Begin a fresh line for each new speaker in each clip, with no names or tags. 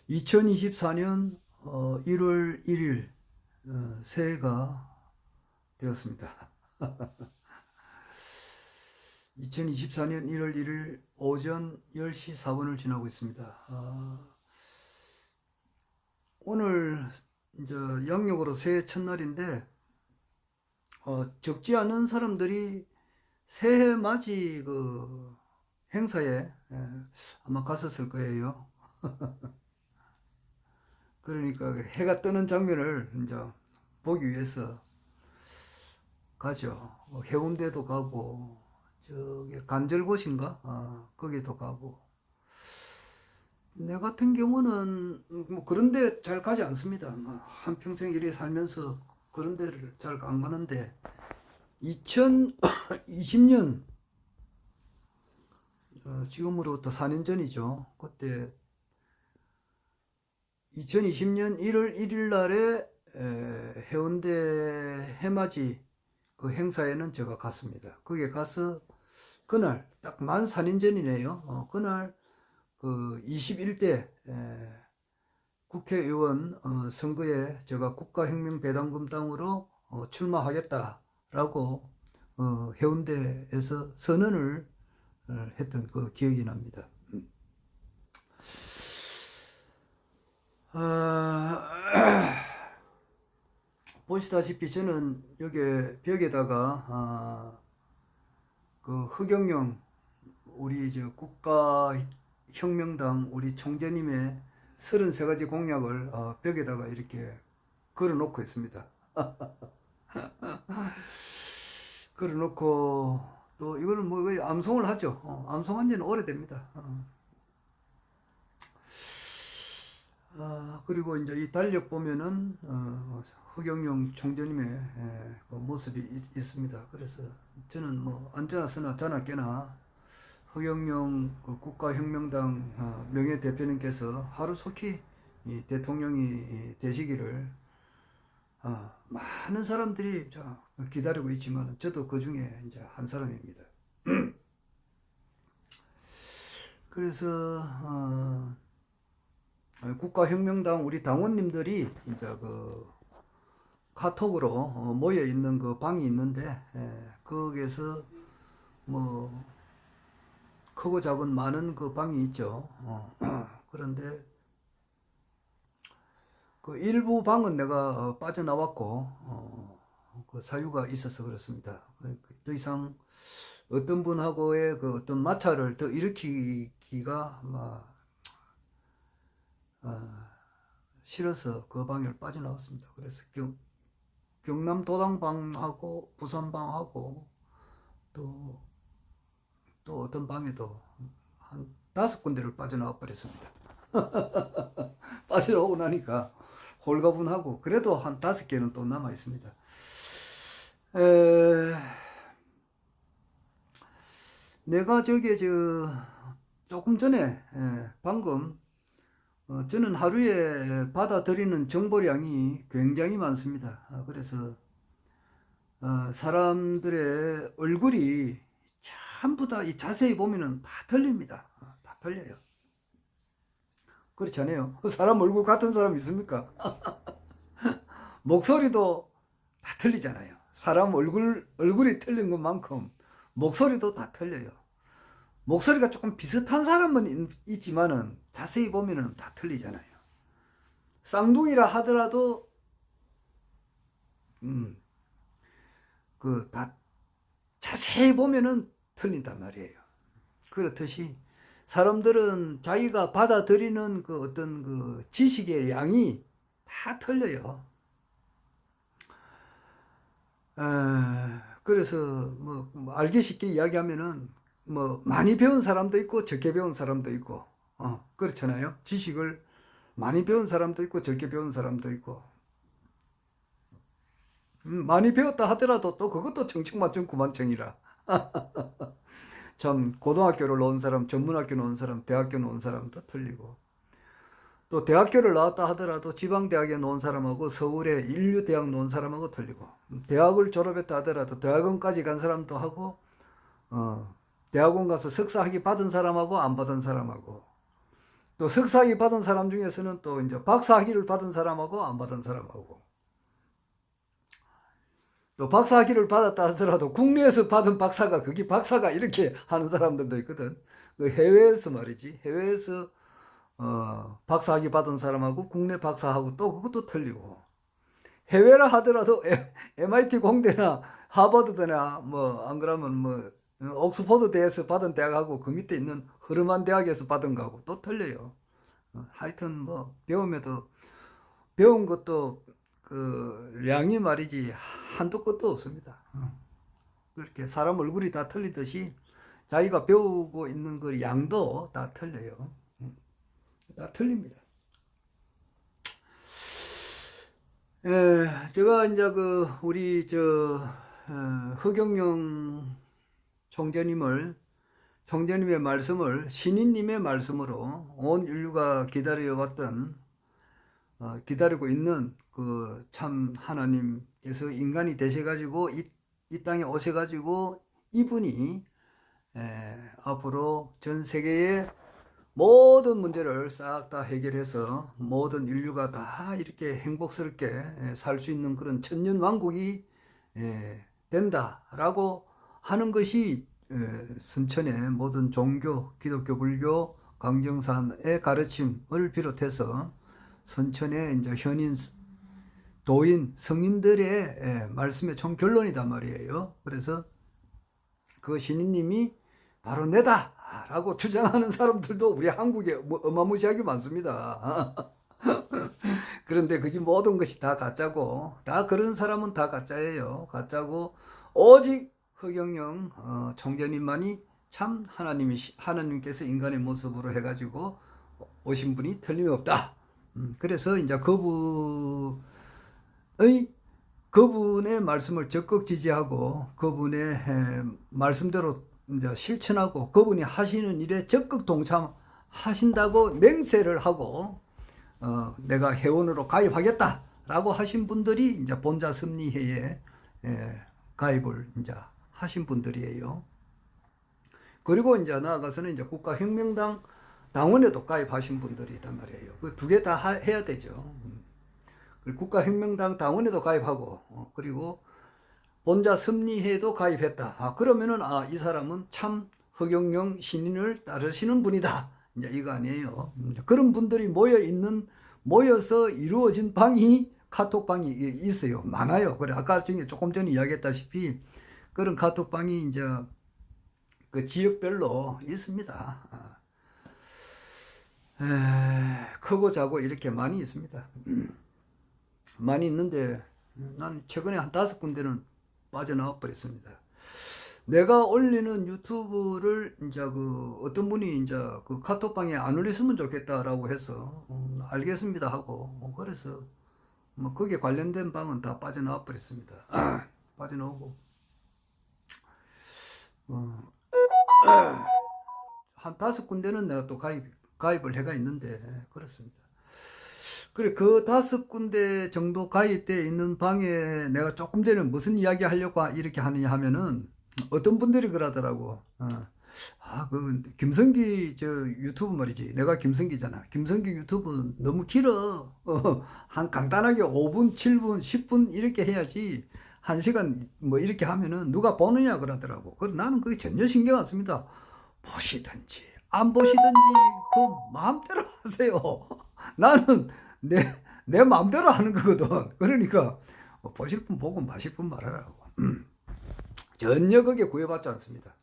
2024년 1월 1일 새해가 되었습니다. 2024년 1월 1일 오전 10시 4분을 지나고 있습니다. 오늘 이제 양력으로 새해 첫날인데 적지 않은 사람들이 새해 맞이 그 행사에 아마 갔었을 거예요. 그러니까 해가 뜨는 장면을 이제 보기 위해서 가죠. 해운대도 가고 저기 간절곶인가 거기도 가고. 내 같은 경우는 뭐 그런데 잘 가지 않습니다. 한평생 이리 살면서 그런 데를 잘 안 가는데 2020년 지금으로부터 4년 전이죠. 그때 2020년 1월 1일 날에 해운대 해맞이 그 행사에는 제가 갔습니다. 거기에 가서 그날 딱 만 4년 전이네요. 그날 그 21대 국회의원 선거에 제가 국가혁명배당금당으로 출마하겠다라고 해운대에서 선언을 했던 그 기억이 납니다. 보시다시피 저는 여기 벽에다가 그 허경영 우리 저 국가혁명당 우리 총재님의 33가지 공약을 벽에다가 이렇게 걸어놓고 있습니다. 걸어놓고 또 이거는 뭐 암송을 하죠. 암송한 지는 오래됩니다. 그리고 이제 이 달력 보면은 허경영 총재님의 그 모습이 있습니다. 그래서 저는 뭐 언제나 서나 자나 깨나 허경영 그 국가혁명당 명예대표님께서 하루속히 이 대통령이 되시기를 많은 사람들이 기다리고 있지만 저도 그 중에 이제 한 사람입니다. 그래서 국가혁명당 우리 당원님들이 이제 그 카톡으로 모여 있는 그 방이 있는데 거기에서 뭐 크고 작은 많은 그 방이 있죠. 그런데 그 일부 방은 내가 빠져나왔고 그 사유가 있어서 그렇습니다. 더 이상 어떤 분하고의 그 어떤 마찰을 더 일으키기가 싫어서 그 방을 빠져나왔습니다. 그래서 경남 도당방하고 부산방하고 또 어떤 방에도 한 5군데를 빠져나와 버렸습니다. 빠져나오고 나니까 홀가분하고 그래도 한 5개는 또 남아 있습니다. 내가 저기 조금 전에 방금 저는 하루에 받아들이는 정보량이 굉장히 많습니다. 그래서 사람들의 얼굴이 전부 다 자세히 보면은 다 틀립니다. 다 틀려요. 그렇지 않아요? 사람 얼굴 같은 사람 있습니까? 목소리도 다 틀리잖아요. 사람 얼굴이 틀린 것만큼 목소리도 다 틀려요. 목소리가 조금 비슷한 사람은 있지만은 자세히 보면은 다 틀리잖아요. 쌍둥이라 하더라도 다 자세히 보면은 틀린단 말이에요. 그렇듯이 사람들은 자기가 받아들이는 그 어떤 그 지식의 양이 다 틀려요. 그래서 뭐 알기 쉽게 이야기하면은 뭐 많이 배운 사람도 있고 적게 배운 사람도 있고 그렇잖아요. 지식을 많이 배운 사람도 있고 적게 배운 사람도 있고 많이 배웠다 하더라도 또 그것도 청청만청 구만청이라 참 고등학교를 나온 사람, 전문학교 나온 사람, 대학교 나온 사람도 틀리고 또 대학교를 나왔다 하더라도 지방대학에 나온 사람하고 서울에 인류대학 나온 사람하고 틀리고 대학을 졸업했다 하더라도 대학원까지 간 사람도 하고 대학원 가서 석사 학위 받은 사람하고 안 받은 사람하고 또 석사학위 받은 사람 중에서는 또 이제 박사학위를 받은 사람하고 안 받은 사람하고, 또 박사학위를 받았다 하더라도 국내에서 받은 박사가 그게 박사가 이렇게 하는 사람들도 있거든. 그 해외에서 말이지, 해외에서 박사학위 받은 사람하고 국내 박사하고 또 그것도 틀리고, 해외라 하더라도 MIT 공대나 하버드대나 뭐 안 그러면 뭐 옥스퍼드 대에서 받은 대학하고 그 밑에 있는 흐름한 대학에서 받은 거하고 또 틀려요. 하여튼 뭐 배움에도 배운 것도 그 량이 말이지 한도 끝도 없습니다. 그렇게 사람 얼굴이 다 틀리듯이 자기가 배우고 있는 그 양도 다 틀려요. 다 틀립니다. 제가 이제 그 우리 허경영 총재님의 말씀을 신인님의 말씀으로 온 인류가 기다려왔던 기다리고 있는 그 참 하나님께서 인간이 되셔가지고 이 땅에 오셔가지고 이분이 앞으로 전 세계의 모든 문제를 싹 다 해결해서 모든 인류가 다 이렇게 행복스럽게 살 수 있는 그런 천년왕국이 된다라고 하는 것이 선천의 모든 종교, 기독교, 불교, 강정산의 가르침을 비롯해서 선천의 이제 현인, 도인, 성인들의 말씀의 총 결론이단 말이에요. 그래서 그 신인님이 바로 내다 라고 주장하는 사람들도 우리 한국에 어마무시하게 많습니다. 그런데 그게 모든 것이 다 가짜고, 다 그런 사람은 다 가짜예요. 가짜고 오직 허경영 총재님만이 참 하나님께서 인간의 모습으로 해가지고 오신 분이 틀림없다. 그래서 이제 그분의 말씀을 적극 지지하고 그분의 말씀대로 이제 실천하고 그분이 하시는 일에 적극 동참하신다고 맹세를 하고 내가 회원으로 가입하겠다라고 하신 분들이 이제 본자 섭리회에 가입을 이제 하신 분들이에요. 그리고 이제 나아가서는 이제 국가혁명당 당원에도 가입하신 분들이단 말이에요. 그 두 개 다 해야 되죠. 국가혁명당 당원에도 가입하고 그리고 본자 섭리회에도 가입했다. 그러면은 이 사람은 참 허경영 신인을 따르시는 분이다. 이제 이거 아니에요. 그런 분들이 모여서 이루어진 방이 카톡방이 있어요. 많아요. 그래 아까 중에 조금 전에 이야기했다시피 그런 카톡방이 이제 그 지역별로 있습니다. 크고 작고 이렇게 많이 있습니다. 많이 있는데 난 최근에 한 5군데는 빠져나와 버렸습니다. 내가 올리는 유튜브를 이제 그 어떤 분이 이제 그 카톡방에 안 올렸으면 좋겠다라고 해서 알겠습니다 하고 그래서 뭐 거기에 관련된 방은 다 빠져나와 버렸습니다. 빠져나오고 한 5군데는 내가 또 가입을 해가 있는데 그렇습니다. 그래 그 5군데 정도 가입되어 있는 방에 내가 조금 전에 무슨 이야기 하려고 이렇게 하느냐 하면은 어떤 분들이 그러더라고. 그 김성기 유튜브 말이지. 내가 김성기잖아. 김성기 유튜브 너무 길어. 한 간단하게 5분, 7분, 10분 이렇게 해야지 1시간 뭐 이렇게 하면은 누가 보느냐 그러더라고. 그래서 나는 그게 전혀 신경 안 씁니다. 보시든지 안 보시든지 그 마음대로 하세요. 나는 내 마음대로 하는 거거든. 그러니까 보실 분 보고 마실 분 말하라고. 전혀 그게 구애받지 않습니다.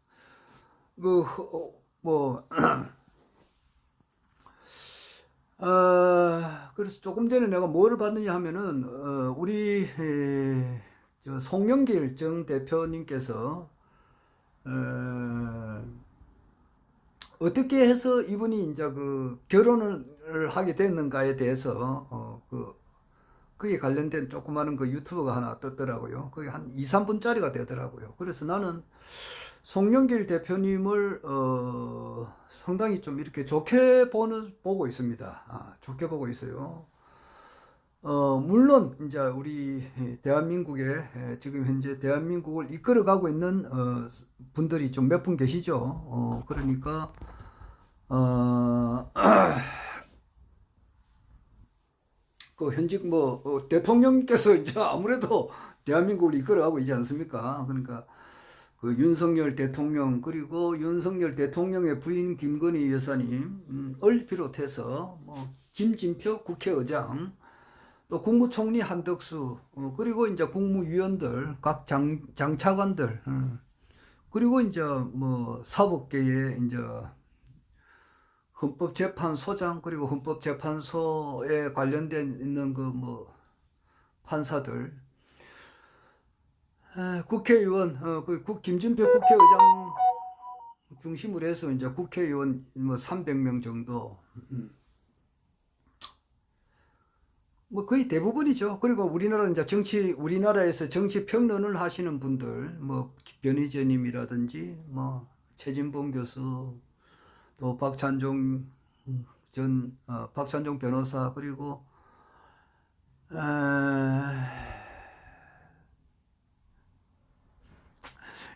그래서 조금 전에 내가 뭐를 받느냐 하면은 우리 송영길 정 대표님께서 어떻게 해서 이분이 이제 그 결혼을 하게 됐는가에 대해서 그게 관련된 조그마한 그 유튜브가 하나 떴더라고요. 그게 한 2, 3분짜리가 되더라고요. 그래서 나는 송영길 대표님을 상당히 좀 이렇게 좋게 보고 있습니다. 좋게 보고 있어요. 물론 이제 우리 대한민국에 지금 현재 대한민국을 이끌어가고 있는 분들이 좀 몇 분 계시죠. 그러니까 그 현직 대통령께서 이제 아무래도 대한민국을 이끌어가고 있지 않습니까? 그러니까 그 윤석열 대통령 그리고 윤석열 대통령의 부인 김건희 여사님을 비롯해서 김진표 국회의장 또 국무총리 한덕수 그리고 이제 국무위원들 각 장차관들 그리고 이제 사법계의 이제 헌법재판소장 그리고 헌법재판소에 관련된 있는 판사들 국회의원 김준표 국회의장 중심으로 해서 이제 국회의원 300명 정도 거의 대부분이죠. 그리고 우리나라에서 정치 평론을 하시는 분들 변희재님이라든지 최진봉 교수 또 박찬종 변호사 그리고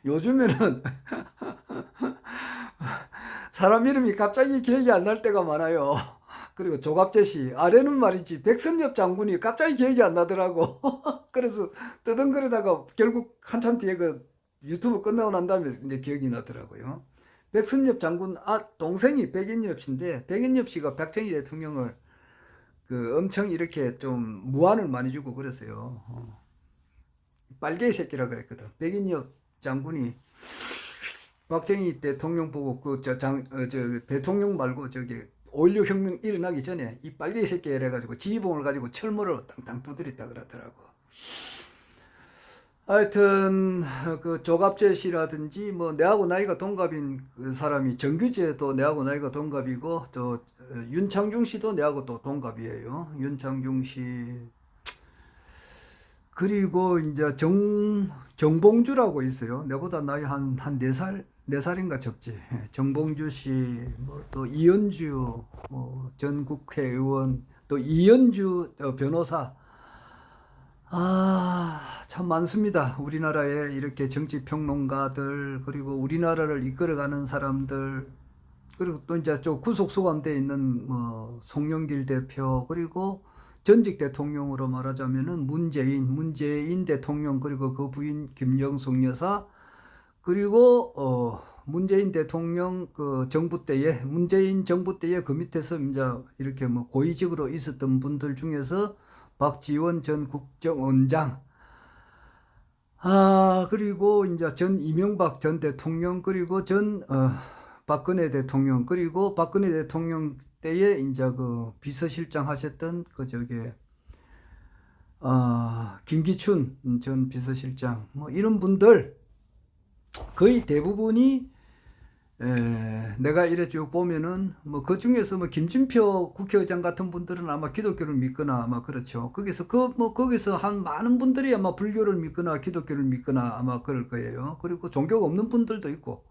요즘에는 사람 이름이 갑자기 기억이 안 날 때가 많아요. 그리고 조갑재 씨, 아래는 말이지 백선엽 장군이 갑자기 기억이 안 나더라고. 그래서 뜨덩거리다가 결국 한참 뒤에 그 유튜브 끝나고 난 다음에 이제 기억이 나더라고요. 백선엽 장군 동생이 백인엽 씨인데 백인엽 씨가 박정희 대통령을 엄청 이렇게 좀 무안을 많이 주고 그랬어요. 빨개이 새끼라 그랬거든. 백인엽 장군이 박정희 대통령 보고 대통령 말고 5.16 혁명 일어나기 전에 이 빨개이 새끼 이래가지고 지휘봉을 가지고 철모를 땅땅 두드렸다 그러더라고. 하여튼 그 조갑재 씨라든지 내하고 나이가 동갑인 그 사람이 정규재도 내하고 나이가 동갑이고 또 윤창중 씨도 내하고 또 동갑이에요. 윤창중 씨 그리고 이제 정봉주라고 있어요. 내보다 나이 한 4살인가 적지. 정봉주 씨, 또 이현주 전 국회의원, 또 이현주 변호사. 참 많습니다. 우리나라에 이렇게 정치평론가들, 그리고 우리나라를 이끌어가는 사람들, 그리고 또 이제 좀 구속 수감돼 있는 송영길 대표, 그리고 전직 대통령으로 말하자면은 문재인 대통령, 그리고 그 부인 김영숙 여사, 그리고 문재인 대통령 문재인 정부 때에 그 밑에서 이제 이렇게 고위직으로 있었던 분들 중에서 박지원 전 국정원장, 그리고 이제 전 이명박 전 대통령, 그리고 박근혜 대통령, 그리고 박근혜 대통령 때에 이제 비서실장 하셨던 김기춘 전 비서실장, 이런 분들 거의 대부분이 내가 이래 쭉 보면은 그 중에서 김진표 국회의장 같은 분들은 아마 기독교를 믿거나 아마 그렇죠. 거기서 한 많은 분들이 아마 불교를 믿거나 기독교를 믿거나 아마 그럴 거예요. 그리고 종교가 없는 분들도 있고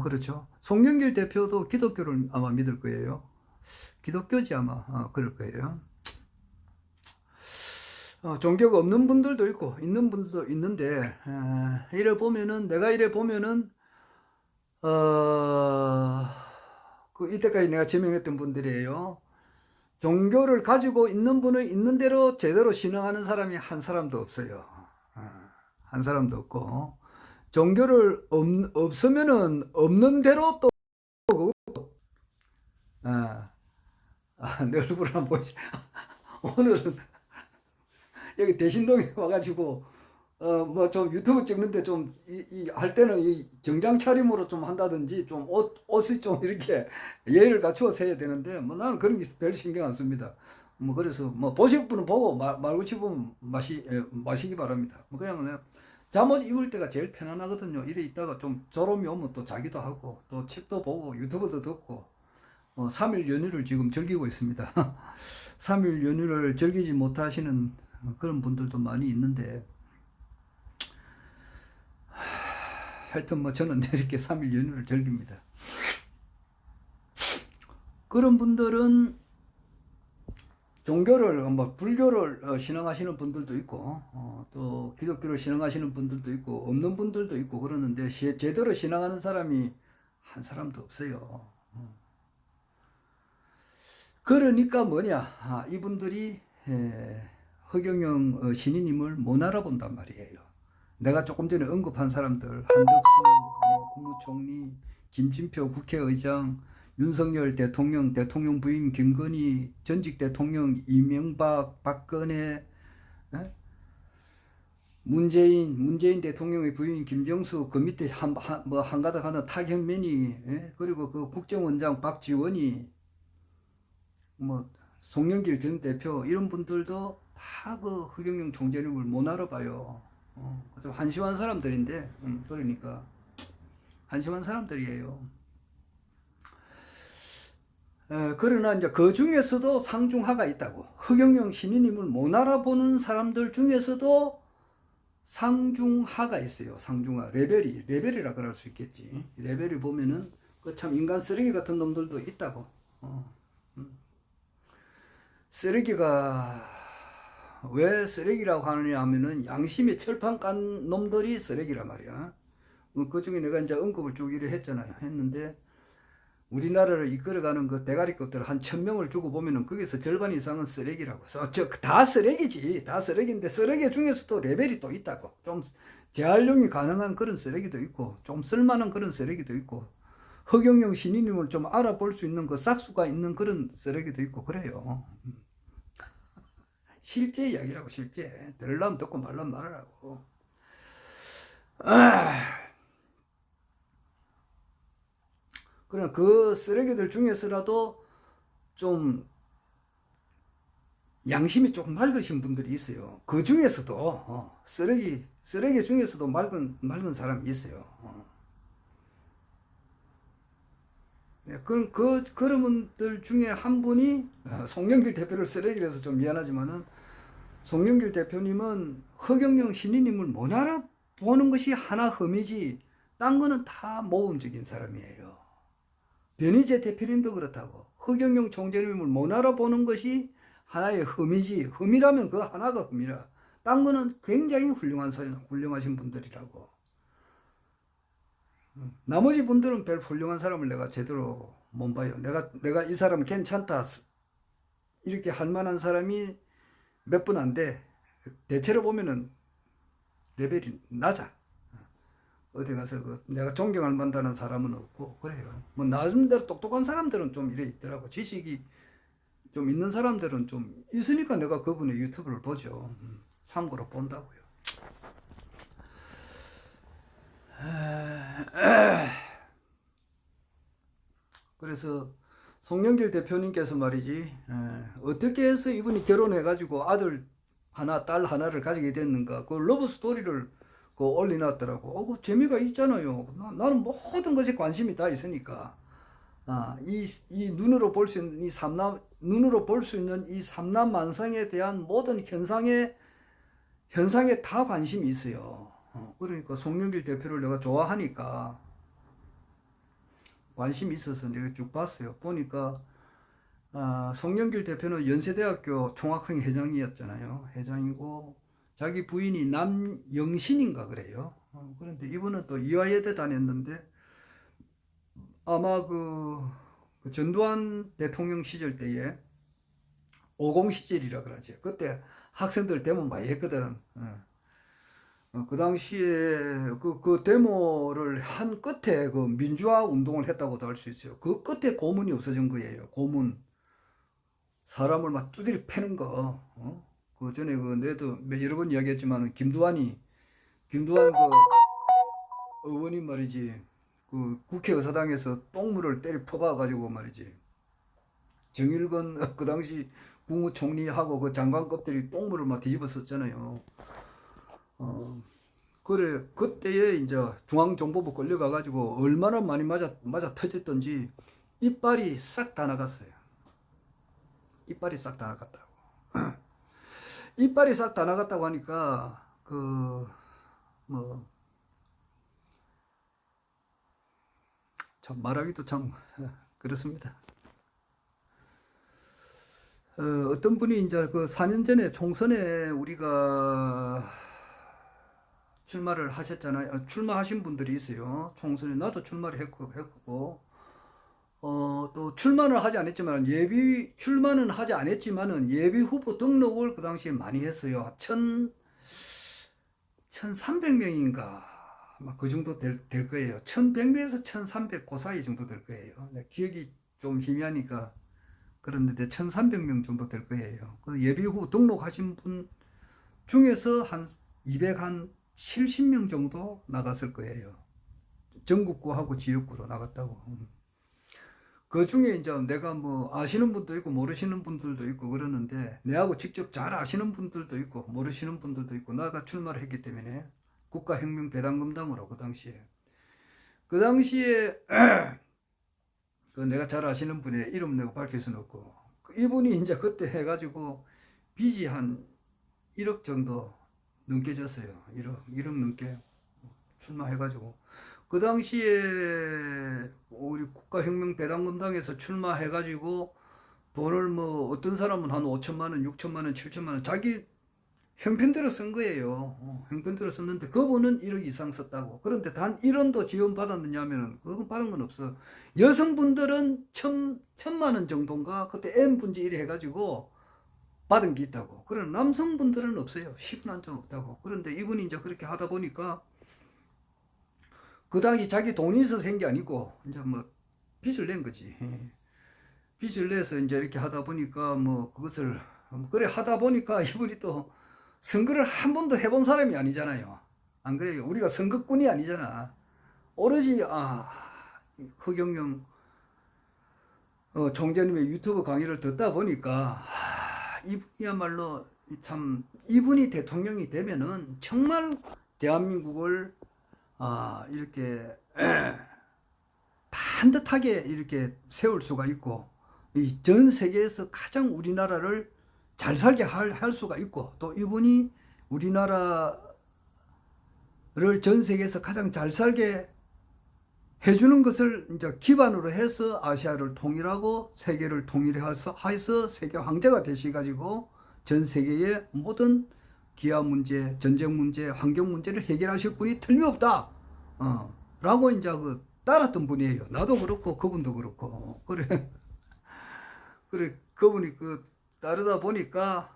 그렇죠. 송영길 대표도 기독교를 아마 믿을 거예요. 기독교지 아마 그럴 거예요. 종교가 없는 분들도 있고 있는 분들도 있는데 내가 이래 보면은 이때까지 내가 지명했던 분들이에요. 종교를 가지고 있는 분은 있는 대로 제대로 신앙하는 사람이 한 사람도 없어요. 한 사람도 없고 종교를 없으면은 없는 대로 또 내 얼굴을 한번 보시. 오늘은 여기 대신동에 와가지고 좀 유튜브 찍는데 좀 할 때는 이 정장 차림으로 좀 한다든지 좀 옷이 좀 이렇게 예의를 갖추어서 해야 되는데 나는 그런 게 별 신경 안 씁니다. 그래서 보실 분은 보고 말고 싶으면 마시기 바랍니다. 그냥 잠옷 입을 때가 제일 편안하거든요. 이래 있다가 좀 졸음이 오면 또 자기도 하고 또 책도 보고 유튜브도 듣고 3일 연휴를 지금 즐기고 있습니다. 3일 연휴를 즐기지 못하시는 그런 분들도 많이 있는데 하여튼 저는 이렇게 3일 연휴를 즐깁니다. 그런 분들은 종교를 불교를 신앙하시는 분들도 있고 또 기독교를 신앙하시는 분들도 있고 없는 분들도 있고 그러는데 제대로 신앙하는 사람이 한 사람도 없어요. 그러니까 이분들이 허경영 신인임을 못 알아본단 말이에요. 내가 조금 전에 언급한 사람들, 한덕수 뭐 국무총리, 김진표 국회의장, 윤석열 대통령, 대통령 부인 김건희, 전직 대통령 이명박, 박근혜, 에? 문재인 대통령의 부인 김정수, 그 밑에 한가닥 하는 탁현민이, 그리고 그 국정원장 박지원이, 뭐 송영길 전 대표 이런 분들도 다 그 허경영 총재님을 못 알아봐요. 좀 한심한 사람들인데, 그러니까 한심한 사람들이에요. 그러나 이제 그 중에서도 상중하가 있다고. 허경영 신인님을 못 알아보는 사람들 중에서도 상중하가 있어요. 상중하. 레벨이라 그럴 수 있겠지. 레벨이 보면은 그 참 인간 쓰레기 같은 놈들도 있다고. 쓰레기가 왜 쓰레기라고 하느냐 하면은 양심에 철판 깐 놈들이 쓰레기란 말이야. 그 중에 내가 이제 언급을 쭉 이래 했잖아요. 했는데 우리나라를 이끌어가는 그 대가리급들 한 1000명을 주고 보면은 거기서 절반 이상은 쓰레기라고. 다 쓰레기지. 다 쓰레기인데 쓰레기 중에서도 레벨이 또 있다고. 좀 재활용이 가능한 그런 쓰레기도 있고 좀 쓸만한 그런 쓰레기도 있고 허경영 신인님을 좀 알아볼 수 있는 그 싹수가 있는 그런 쓰레기도 있고 그래요. 실제 이야기라고. 실제 들으려면 듣고 말라면 말하라고. 그러나 그 쓰레기들 중에서라도 좀 양심이 조금 맑으신 분들이 있어요. 그 중에서도 쓰레기 중에서도 맑은 사람이 있어요. 그런 그런 분들 중에 한 분이 송영길 대표를 쓰레기를 해서 좀 미안하지만은 송영길 대표님은 허경영 신인님을 못 알아보는 것이 하나 흠이지 딴 거는 다 모범적인 사람이에요. 변희재 대표님도 그렇다고. 허경영 총재님을 못 알아보는 것이 하나의 흠이지. 흠이라면 그 하나가 흠이라. 딴 거는 굉장히 훌륭하신 분들이라고. 나머지 분들은 별 훌륭한 사람을 내가 제대로 못 봐요. 내가 이 사람 괜찮다. 이렇게 할 만한 사람이 몇 분 안 돼. 대체로 보면은 레벨이 낮아. 어디 가서 내가 존경할 만한 사람은 없고 그래요. 뭐 나름대로 똑똑한 사람들은 좀 이래 있더라고. 지식이 좀 있는 사람들은 좀 있으니까 내가 그분의 유튜브를 보죠. 참고로 본다고요. 그래서 송영길 대표님께서 말이지 어떻게 해서 이분이 결혼해가지고 아들 하나 딸 하나를 가지게 됐는가 그 러브 스토리를 그 올려놨더라고. 그 재미가 있잖아요. 나는 모든 것에 관심이 다 있으니까 이 눈으로 볼 수 있는 이 삼남 만상에 대한 모든 현상에 다 관심이 있어요. 그러니까 송영길 대표를 내가 좋아하니까 관심이 있어서 내가 쭉 봤어요. 보니까 송영길 대표는 연세대학교 총학생 회장이었잖아요. 회장이고 자기 부인이 남영신인가 그래요. 그런데 이분은 또 이화여대 다녔는데 아마 그 전두환 대통령 시절 때에 50 시절이라 그러지. 그때 학생들 데모 많이 했거든. 그 당시에 그 데모를 한 끝에 그 민주화 운동을 했다고도 할 수 있어요. 그 끝에 고문이 없어진 거예요. 고문. 사람을 막 두드려 패는 거. 그 전에 내도 여러 번 이야기했지만 김두한 의원님 말이지. 그 국회의사당에서 똥물을 때려 퍼봐가지고 말이지. 정일건 그 당시 국무총리하고 그 장관 껍데기 똥물을 막 뒤집어 썼잖아요. 그래, 그때에 이제 중앙정보부 끌려가가지고 얼마나 많이 맞아 터졌던지 이빨이 싹 다 나갔어요. 이빨이 싹 다 나갔다고. 이빨이 싹 다 나갔다고 하니까, 참 말하기도 참 그렇습니다. 어떤 분이 이제 그 4년 전에 총선에 우리가 출마를 하셨잖아요. 출마하신 분들이 있어요. 총선에 나도 출마를 했고 또 출마는 하지 않았지만 출마는 하지 않았지만은 예비 후보 등록을 그 당시에 많이 했어요. 1,300명인가 아마 그 정도 될 거예요. 1,100명에서 1,300 그 사이 정도 될 거예요. 기억이 좀 희미하니까 그런데 1,300명 정도 될 거예요. 그 예비 후보 등록하신 분 중에서 한 270명 정도 나갔을 거예요. 전국구하고 지역구로 나갔다고. 그 중에 이제 내가 뭐 아시는 분도 있고 모르시는 분들도 있고 그러는데 내하고 직접 잘 아시는 분들도 있고 모르시는 분들도 있고 내가 출마를 했기 때문에 국가혁명배당금당으로 그 당시에 그 내가 잘 아시는 분의 이름 내가 밝힐 수는 없고 이분이 이제 그때 해가지고 빚이 한 1억 정도 넘게 졌어요. 1억 넘게 출마해가지고 그 당시에 우리 국가혁명배당금당에서 출마해가지고 돈을 뭐 어떤 사람은 한 5천만 원, 6천만 원, 7천만 원 자기 형편대로 쓴 거예요. 형편대로 썼는데 그분은 1억 이상 썼다고. 그런데 단 1원도 지원 받았느냐 하면은 그건 받은 건 없어. 여성분들은 1,000만 원 정도인가 그때 N분지 1 해가지고 받은 게 있다고. 그런 남성분들은 없어요. 10원 한 장 없다고. 그런데 이분이 이제 그렇게 하다 보니까 그 당시 자기 돈이 있어서 한 게 아니고 이제 뭐 빚을 낸 거지. 빚을 내서 이제 이렇게 하다 보니까 뭐 그것을 그래 하다 보니까 이분이 또 선거를 한 번도 해본 사람이 아니잖아요. 안 그래요? 우리가 선거꾼이 아니잖아. 오로지 허경영 총재님의 유튜브 강의를 듣다 보니까 이분이야말로 참 이분이 대통령이 되면은 정말 대한민국을 이렇게 반듯하게 이렇게 세울 수가 있고 전 세계에서 가장 우리나라를 잘 살게 할 수가 있고 또 이분이 우리나라를 전 세계에서 가장 잘 살게 해주는 것을 이제 기반으로 해서 아시아를 통일하고 세계를 통일해서 세계 황제가 되셔가지고 전 세계의 모든 기아 문제, 전쟁 문제, 환경 문제를 해결하실 분이 틀림없다. 라고 이제 따랐던 분이에요. 나도 그렇고 그분도 그렇고 그래 그분이 따르다 보니까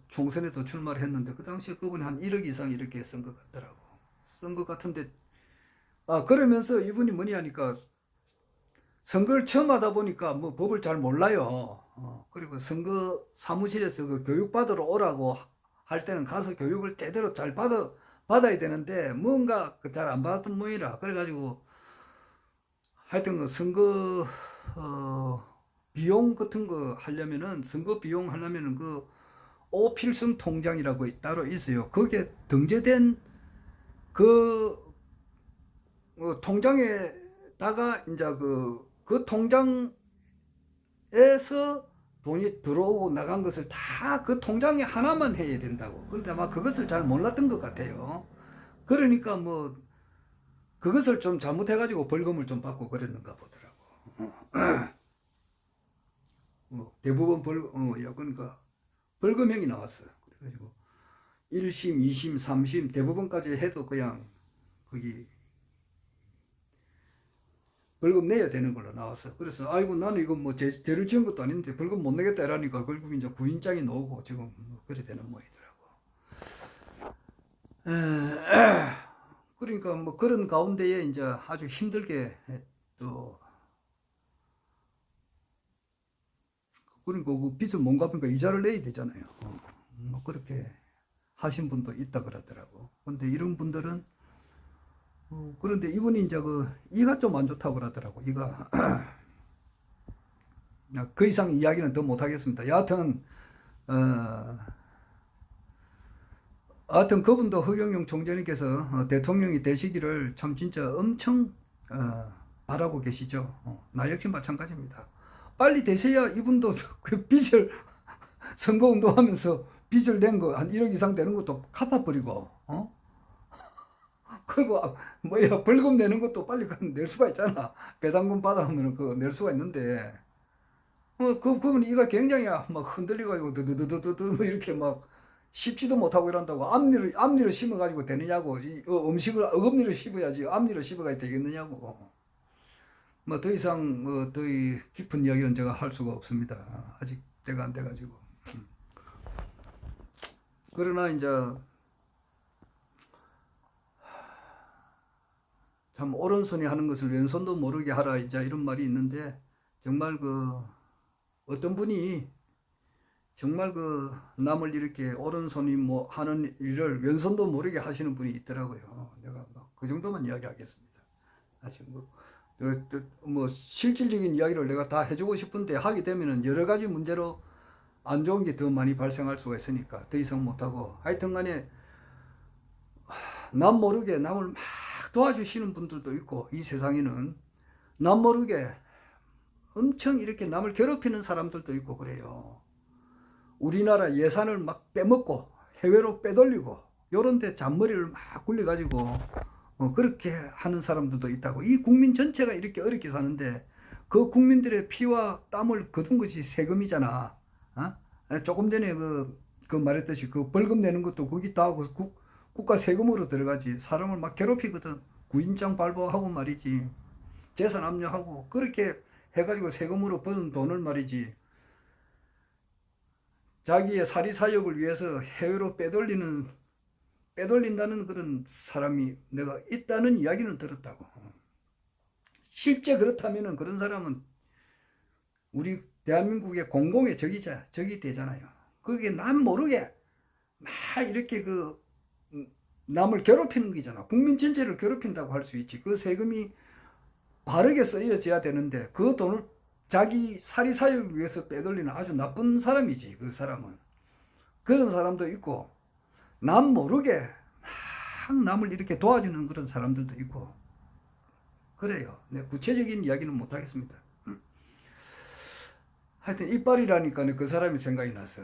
총선에도 출마를 했는데 그 당시에 그분이 한 1억 이상 이렇게 쓴 것 같더라고. 쓴 것 같은데 그러면서 이분이 뭐냐 하니까 선거를 처음 하다 보니까 뭐 법을 잘 몰라요. 그리고 선거 사무실에서 교육받으러 오라고 할 때는 가서 교육을 제대로 잘 받아야 되는데 뭔가 잘 안 받았던 모양이라 그래가지고 하여튼 선거 비용 같은 거 하려면은 선거 비용 하려면은 오필성 통장이라고 따로 있어요. 거기에 등재된 통장에다가 이제 그 통장에서 돈이 들어오고 나간 것을 다 그 통장에 하나만 해야 된다고. 근데 아마 그것을 잘 몰랐던 것 같아요. 그러니까 뭐 그것을 좀 잘못해가지고 벌금을 좀 받고 그랬는가 보더라고. 대부분 그러니까 벌금형이 나왔어요. 그래가지고 1심, 2심, 3심 대부분까지 해도 그냥 거기 벌금 내야 되는 걸로 나왔어. 그래서 아이고 나는 이거 뭐 죄를 지은 것도 아닌데 벌금 못 내겠다 이러니까 결국 이제 구인장이 나오고 지금 그래 되는 모양이더라고. 그러니까 뭐 그런 가운데에 이제 아주 힘들게 또 그러니까 그 빚을 못 갚으니까 이자를 내야 되잖아요. 뭐 그렇게 하신 분도 있다 그러더라고. 근데 이런 분들은 그런데 이분이 이제 이가 좀 안 좋다고 그러더라고. 이가 그 이상 이야기는 더 못하겠습니다. 여하튼 그분도 허경영 총재님께서 대통령이 되시기를 참 진짜 엄청 바라고 계시죠. 나 역시 마찬가지입니다. 빨리 되셔야 이분도 그 빚을 선거운동하면서 빚을 낸 거 한 1억 이상 되는 것도 갚아버리고 그리고 벌금 내는 것도 빨리 낼 수가 있잖아. 배당금 받아오면 그거 낼 수가 있는데 그분이 이가 굉장히 막 흔들리가지고 드드드드드 뭐 이렇게 막 씹지도 못하고 이런다고. 앞니를 씹어가지고 되느냐고. 음식을 어금니를 씹어야지 앞니를 씹어가야 되겠느냐고. 뭐 더 이상 더 깊은 이야기는 제가 할 수가 없습니다. 아직 때가 안 돼가지고. 그러나 이제 참 오른손이 하는 것을 왼손도 모르게 하라 이제 이런 말이 있는데, 정말 어떤 분이 정말 남을 이렇게 오른손이 뭐 하는 일을 왼손도 모르게 하시는 분이 있더라고요. 내가 그 정도만 이야기하겠습니다. 아직 뭐 실질적인 이야기를 내가 다 해주고 싶은데 하게 되면은 여러 가지 문제로 안 좋은 게 더 많이 발생할 수가 있으니까 더 이상 못하고, 하여튼간에 남 모르게 남을 막 도와주시는 분들도 있고, 이 세상에는 남 모르게 엄청 이렇게 남을 괴롭히는 사람들도 있고 그래요. 우리나라 예산을 막 빼먹고 해외로 빼돌리고 요런 데 잔머리를 막 굴려가지고 그렇게 하는 사람들도 있다고. 이 국민 전체가 이렇게 어렵게 사는데 그 국민들의 피와 땀을 거둔 것이 세금이잖아. 조금 전에 그 말했듯이 그 벌금 내는 것도 거기 다 국가 세금으로 들어가지. 사람을 막 괴롭히거든. 구인장 발부하고 말이지. 재산 압류하고 그렇게 해가지고 세금으로 버는 돈을 말이지. 자기의 사리사욕을 위해서 해외로 빼돌린다는 그런 사람이 내가 있다는 이야기는 들었다고. 실제 그렇다면은 그런 사람은 우리 대한민국의 공공의 적이 되잖아요. 그게 남 모르게 막 이렇게 남을 괴롭히는 거잖아. 국민 전체를 괴롭힌다고 할 수 있지. 그 세금이 바르게 쓰여져야 되는데 그 돈을 자기 사리사욕을 위해서 빼돌리는 아주 나쁜 사람이지. 그 사람은. 그런 사람도 있고, 남 모르게 막 남을 이렇게 도와주는 그런 사람들도 있고 그래요. 네, 구체적인 이야기는 못하겠습니다. 하여튼 이빨이라니까 그 사람이 생각이 나서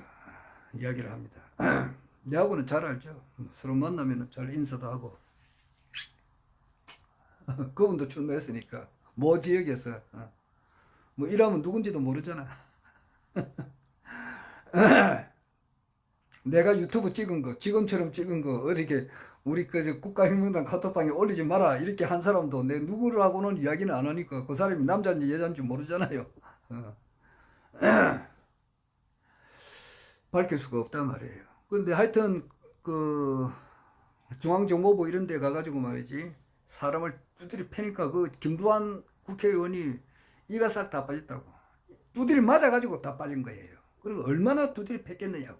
이야기를 합니다. 내하고는 잘 알죠. 서로 만나면 잘 인사도 하고. 그분도 출마했으니까 모 지역에서 뭐 일하면 누군지도 모르잖아. 내가 유튜브 찍은 거, 지금처럼 찍은 거 어떻게 우리 국가혁명당 카톡방에 올리지 마라 이렇게 한 사람도 내 누구라고는 이야기는 안 하니까 그 사람이 남자인지 여자인지 모르잖아요. 밝힐 수가 없단 말이에요. 근데 하여튼 중앙정보부 이런 데 가가지고 말이지, 사람을 두드리 패니까 김두한 국회의원이 이가 싹 다 빠졌다고. 두드리 맞아가지고 다 빠진 거예요. 그리고 얼마나 두드리 팼겠느냐고.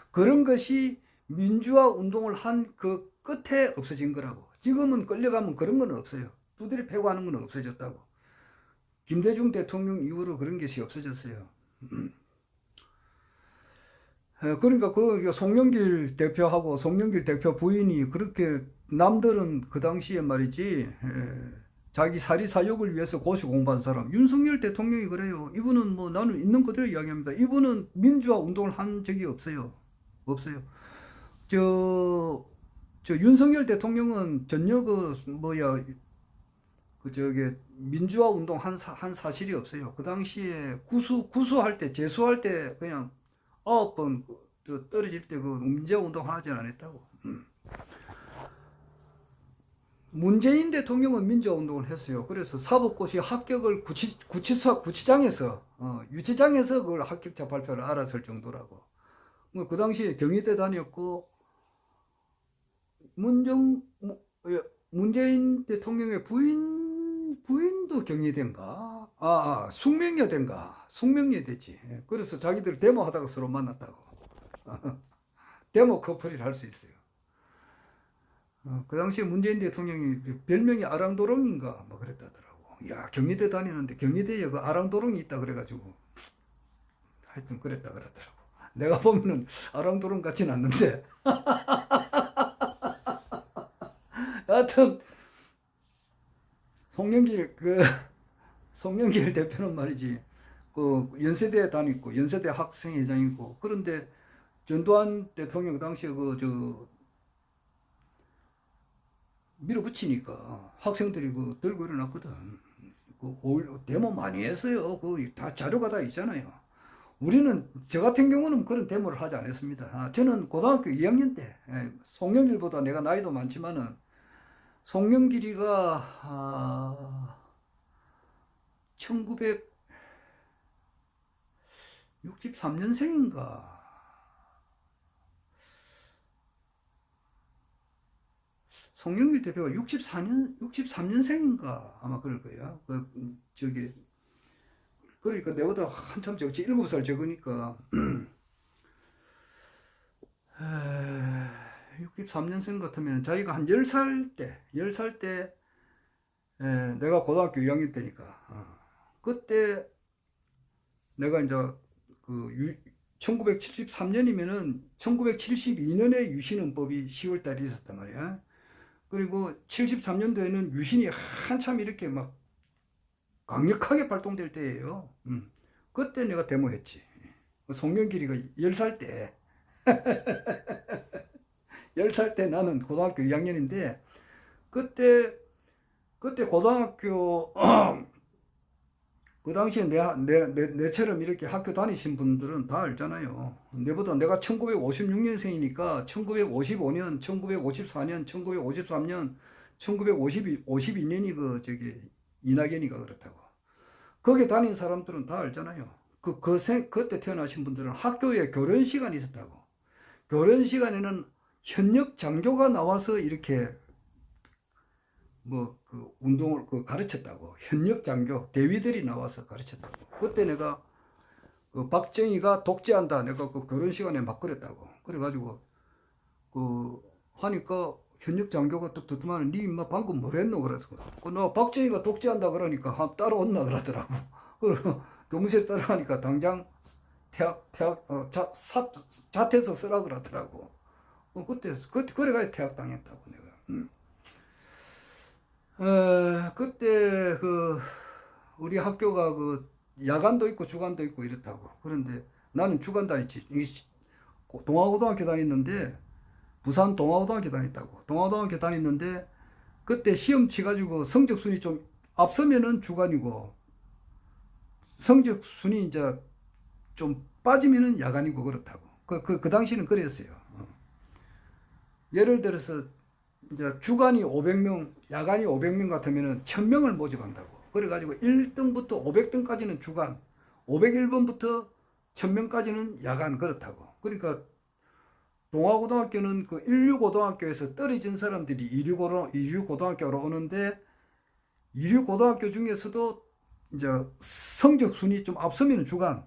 그런 것이 민주화 운동을 한 그 끝에 없어진 거라고. 지금은 끌려가면 그런 건 없어요. 두드리 패고 하는 건 없어졌다고. 김대중 대통령 이후로 그런 것이 없어졌어요. 그러니까 송영길 대표하고 송영길 대표 부인이 그렇게, 남들은 그 당시에 말이지 자기 사리사욕을 위해서 고시 공부한 사람, 윤석열 대통령이 그래요. 이분은 뭐 나는 있는 그대로 이야기합니다. 이분은 민주화 운동을 한 적이 없어요. 저 윤석열 대통령은 전혀 민주화 운동 한 사실이 없어요. 그 당시에 구수할 때, 재수할 때 그냥 9번 떨어질 때 민주화 운동 하지 않았다고. 문재인 대통령은 민주화 운동을 했어요. 그래서 사법고시 합격을 구치장에서 유치장에서 그걸 합격자 발표를 알았을 정도라고. 그 당시에 경희대 다녔고, 문재인 대통령의 부인도 경희대인가? 숙명여대지. 그래서 자기들 데모 하다가 서로 만났다고. 데모 커플이라 할 수 있어요. 그 당시에 문재인 대통령이 별명이 아랑도롱인가 뭐 그랬다더라고. 야, 경희대 다니는데 경희대에 아랑도롱이 있다 그래가지고 하여튼 그랬다 그러더라고. 내가 보면은 아랑도롱 같지는 않는데. 하여튼 송영길 대표는 말이지, 연세대에 다니고 연세대 학생회장이고, 그런데 전두환 대통령 그 당시에 밀어붙이니까 학생들이 들고 일어났거든. 데모 많이 했어요. 다 자료가 다 있잖아요. 저 같은 경우는 그런 데모를 하지 않았습니다. 저는 고등학교 2학년 때, 송영길보다 내가 나이도 많지만은, 송영길이가 1963년생인가 송영길 대표가 63년생인가 아마 그럴 거야. 저기 그러니까 내보다 한참 적지 7살 적으니까 63년생 같으면 자기가 한 10살 때 내가 고등학교 2학년 때니까 그때 내가 이제 그 1973년이면은 1972년에 유신헌법이 10월 달에 있었단 말이야. 그리고 73년도에는 유신이 한참 이렇게 막 강력하게 발동될 때예요. 그때 내가 데모했지. 송영길이가 10살 때 10살 때 나는 고등학교 2학년인데 그때 고등학교 그 당시에 내처럼 이렇게 학교 다니신 분들은 다 알잖아요. 내가 1956년생이니까 1955년, 1954년, 1953년, 1952년이 이낙연이가 그렇다고. 거기 다닌 사람들은 다 알잖아요. 그때 태어나신 분들은 학교에 교련 시간이 있었다고. 교련 시간에는 현역 장교가 나와서 이렇게 운동을 가르쳤다고. 현역 장교 대위들이 나와서 가르쳤다고. 그때 내가 박정희가 독재한다. 내가 교련 시간에 막 그랬다고. 그래가지고 하니까 현역 장교가 또 듣더만 니 인마 방금 뭘 했노 그래서 너 박정희가 독재한다 그러니까 따라온나 그러더라고. 그리고 교무실에 따라가니까 당장 자퇴서 쓰라 그러더라고. 그때 그래가 퇴학당했다고 내가. 그때 우리 학교가 야간도 있고 주간도 있고 이렇다고. 그런데 나는 주간 다녔지. 동아고등학교 다녔는데 부산 동아고등학교 다녔다고. 동아고등학교 다녔는데 그때 시험 치가지고 성적 순위 좀 앞서면은 주간이고 성적 순위 이제 좀 빠지면은 야간이고 그렇다고. 그 당시는 그랬어요. 예를 들어서 이제 주간이 500명, 야간이 500명 같으면은 1000명을 모집한다고. 그래가지고 1등부터 500등까지는 주간, 501번부터 1000명까지는 야간 그렇다고. 그러니까 동아고등학교는 인류고등학교에서 떨어진 사람들이 이류고등학교로 오는데 이류고등학교 중에서도 이제 성적 순위 좀 앞서면 주간,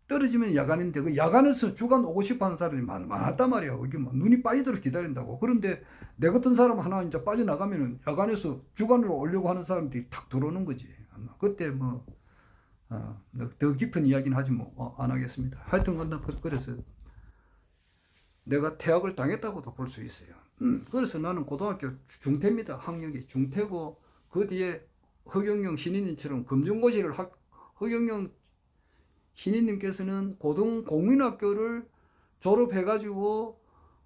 떨어지면 야간인데 그 야간에서 주간 오고 싶어 하는 사람이 많았단 말이야. 그게 뭐 눈이 빠지도록 기다린다고. 그런데 내 같은 사람 하나 이제 빠져나가면은 야간에서 주간으로 오려고 하는 사람들이 탁 들어오는 거지. 그때 더 깊은 이야기는 하지 안 하겠습니다. 하여튼 그래서 내가 퇴학을 당했다고도 볼 수 있어요. 그래서 나는 고등학교 중퇴입니다. 학력이 중퇴고 그 뒤에 허경영 신인님처럼 금중고시를 허경영 신인님께서는 고등공민학교를 졸업해가지고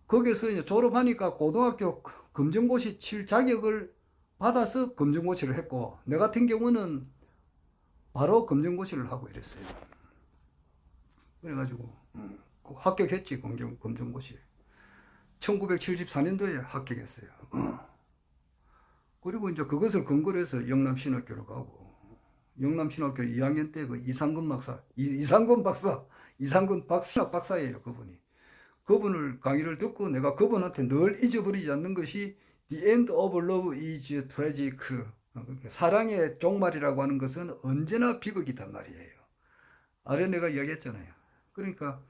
거기서 이제 졸업하니까 고등학교 검정고시 칠 자격을 받아서 검정고시를 했고 내 같은 경우는 바로 검정고시를 하고 이랬어요. 그래가지고 합격했지. 검정고시 1974년도에 합격했어요. 그리고 이제 그것을 근거로 해서 영남신학교로 가고 영남신학교 2학년 때 이상근 박사예요. 그분을 강의를 듣고 내가 그분한테 늘 잊어버리지 않는 것이 The end of love is tragic. 사랑의 종말이라고 하는 것은 언제나 비극이단 말이에요. 아래 내가 이야기했잖아요. 그러니까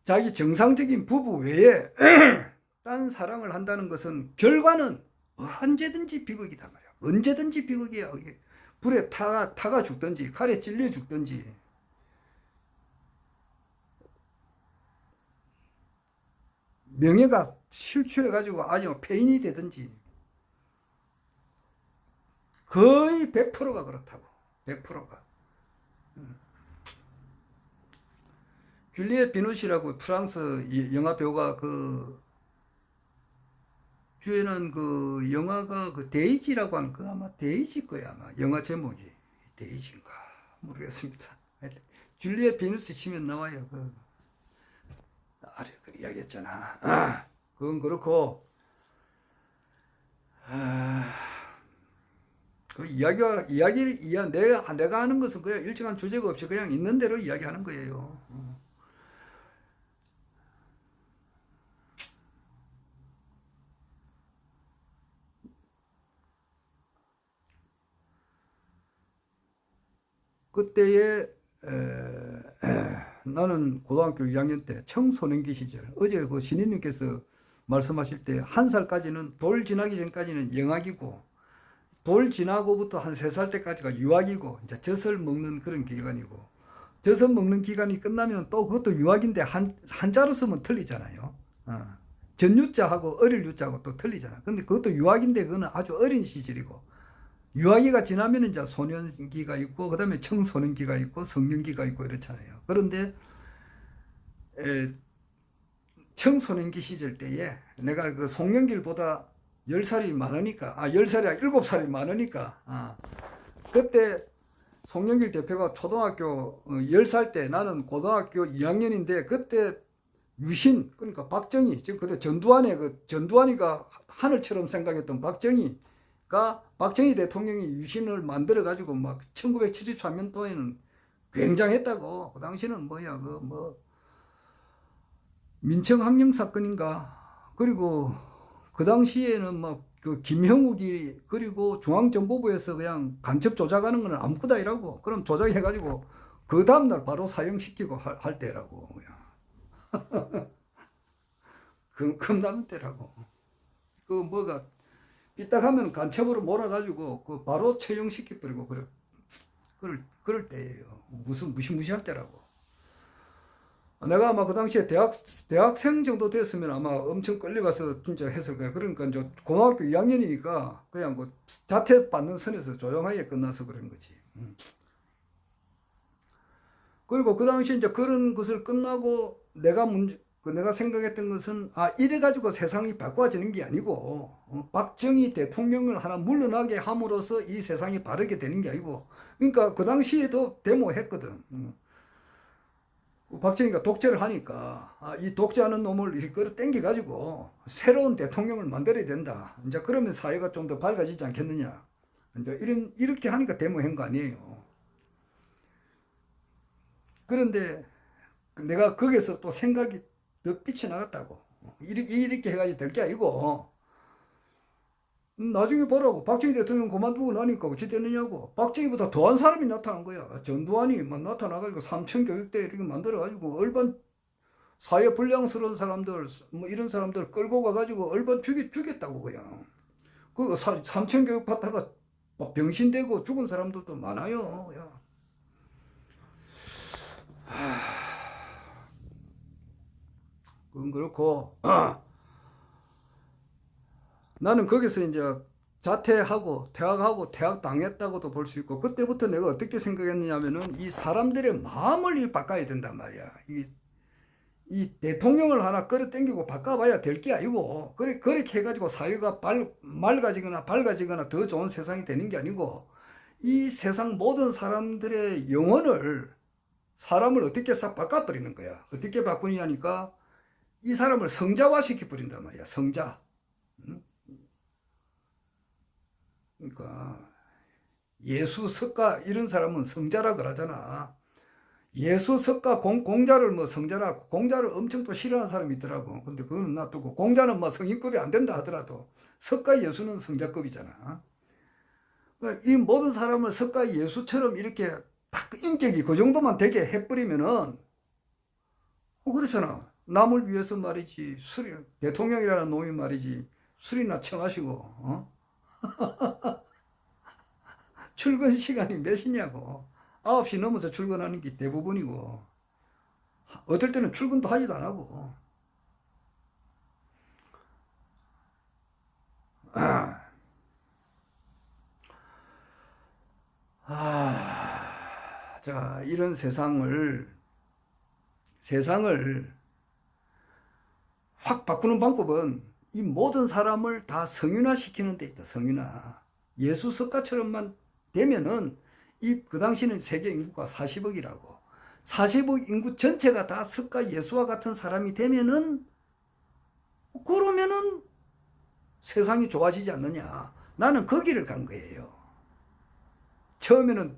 자기 정상적인 부부 외에 딴 사랑을 한다는 것은 결과는 언제든지 비극이단 말이야. 언제든지 비극이야. 불에 타가 죽든지 칼에 찔려 죽든지 명예가 실추해가지고 아주 폐인이 되든지 거의 100%가 그렇다고. 100%가. 줄리엣 비노시라고 프랑스 영화 배우가 주연한 영화가 데이지라고 하는 아마 데이지 거야. 아마 영화 제목이 데이지인가 모르겠습니다. 줄리엣 비노시 치면 나와요. 아래 이야기했잖아. 그건 그렇고 소위 내가 하는 것은 그냥 일정한 주제가 없이 그냥 있는 대로 이야기하는 거예요. 그때에 나는 고등학교 2학년 때 청소년기 시절, 어제 그 신인님께서 말씀하실 때 1살까지는 돌 지나기 전까지는 영악이고 돌 지나고부터 한 3살 때까지가 유악이고 이제 젖을 먹는 그런 기간이고 젖을 먹는 기간이 끝나면 또 그것도 유악인데 한자로 쓰면 틀리잖아요. 전유자하고 어릴 유자하고 또 틀리잖아. 근데 그것도 유악인데 그거는 아주 어린 시절이고 유아기가 지나면 이제 소년기가 있고 그다음에 청소년기가 있고 성년기가 있고 이렇잖아요. 그런데 청소년기 시절 때에 내가 그 송년길보다 10살이 많으니까 10살이 아니라 7살이 많으니까 그때 송년길 대표가 초등학교 10살 때 나는 고등학교 2학년인데 그때 유신 그러니까 박정희 지금 그때 전두환이가 하늘처럼 생각했던 박정희 대통령이 유신을 만들어 가지고 막 1973년도에는 굉장했다고. 그 당시는 민청항령 사건인가. 그리고 그 당시에는 막 그 김형욱이 그리고 중앙정보부에서 그냥 간첩 조작하는 거는 아무것도이라고. 그럼 조작해가지고 그 다음날 바로 사형시키고 할 때라고. 금남 때라고. 그 뭐가 삐딱하면 간첩으로 몰아가지고 그 바로 처형시켜버리고 그럴 때예요. 무시무시할 때라고. 내가 아마 그 당시에 대학생 정도 됐으면 아마 엄청 끌려가서 진짜 했을 거야. 그러니까 이제 고등학교 2학년이니까 그냥 그 자퇴 받는 선에서 조용하게 끝나서 그런 거지. 그리고 그 당시에 이제 그런 것을 끝나고 내가 생각했던 것은 이래가지고 세상이 바꿔지는 게 아니고 박정희 대통령을 하나 물러나게 함으로써 이 세상이 바르게 되는 게 아니고 그러니까 그 당시에도 데모했거든. 박정희가 독재를 하니까 이 독재하는 놈을 이렇게 끌어 당겨가지고 새로운 대통령을 만들어야 된다. 이제 그러면 사회가 좀 더 밝아지지 않겠느냐. 이제 이렇게 하니까 데모한 거 아니에요. 그런데 내가 거기서 또 생각이 더 빛이 나갔다고. 이렇게 해가지고 될 게 아니고 나중에 보라고. 박정희 대통령 그만두고 나니까 어찌 됐느냐고. 박정희보다 더한 사람이 나타난 거야. 전두환이 막 나타나가지고 삼천교육대 이렇게 만들어가지고 얼반 사회 불량스러운 사람들 뭐 이런 사람들 끌고 가가지고 얼반 죽였다고 그냥. 그 삼천교육 받다가 병신되고 죽은 사람들도 많아요. 야. 그건 그렇고 나는 거기서 이제 자퇴하고 퇴학 당했다고도 볼 수 있고 그때부터 내가 어떻게 생각했느냐면은 이 사람들의 마음을 바꿔야 된단 말이야. 이 대통령을 하나 끌어당기고 바꿔봐야 될 게 아니고 그렇게 해가지고 사회가 맑아지거나 밝아지거나 더 좋은 세상이 되는 게 아니고 이 세상 모든 사람들의 사람을 어떻게 싹 바꿔버리는 거야. 어떻게 바꾸냐니까 이 사람을 성자화 시켜버린단 말이야. 성자. 그러니까 예수, 석가 이런 사람은 성자라 그러잖아. 예수, 석가, 공자를 뭐 성자라 공자를 엄청 또 싫어하는 사람이 있더라고. 근데 그거는 놔두고 공자는 뭐 성인급이 안 된다 하더라도 석가 예수는 성자급이잖아. 그러니까 이 모든 사람을 석가 예수처럼 이렇게 딱 인격이 그 정도만 되게 해버리면은 그렇잖아. 남을 위해서 말이지 대통령이라는 놈이 말이지 술이나 처마시고 출근 시간이 몇이냐고. 9시 넘어서 출근하는 게 대부분이고 어떨 때는 출근도 하지도 안 하고. 자, 이런 세상을 확 바꾸는 방법은 이 모든 사람을 다 성윤화 시키는 데 있다. 성윤화. 예수 석가처럼만 되면은 그 당시는 세계 인구가 40억이라고. 40억 인구 전체가 다 석가 예수와 같은 사람이 되면은 그러면은 세상이 좋아지지 않느냐. 나는 거기를 간 거예요. 처음에는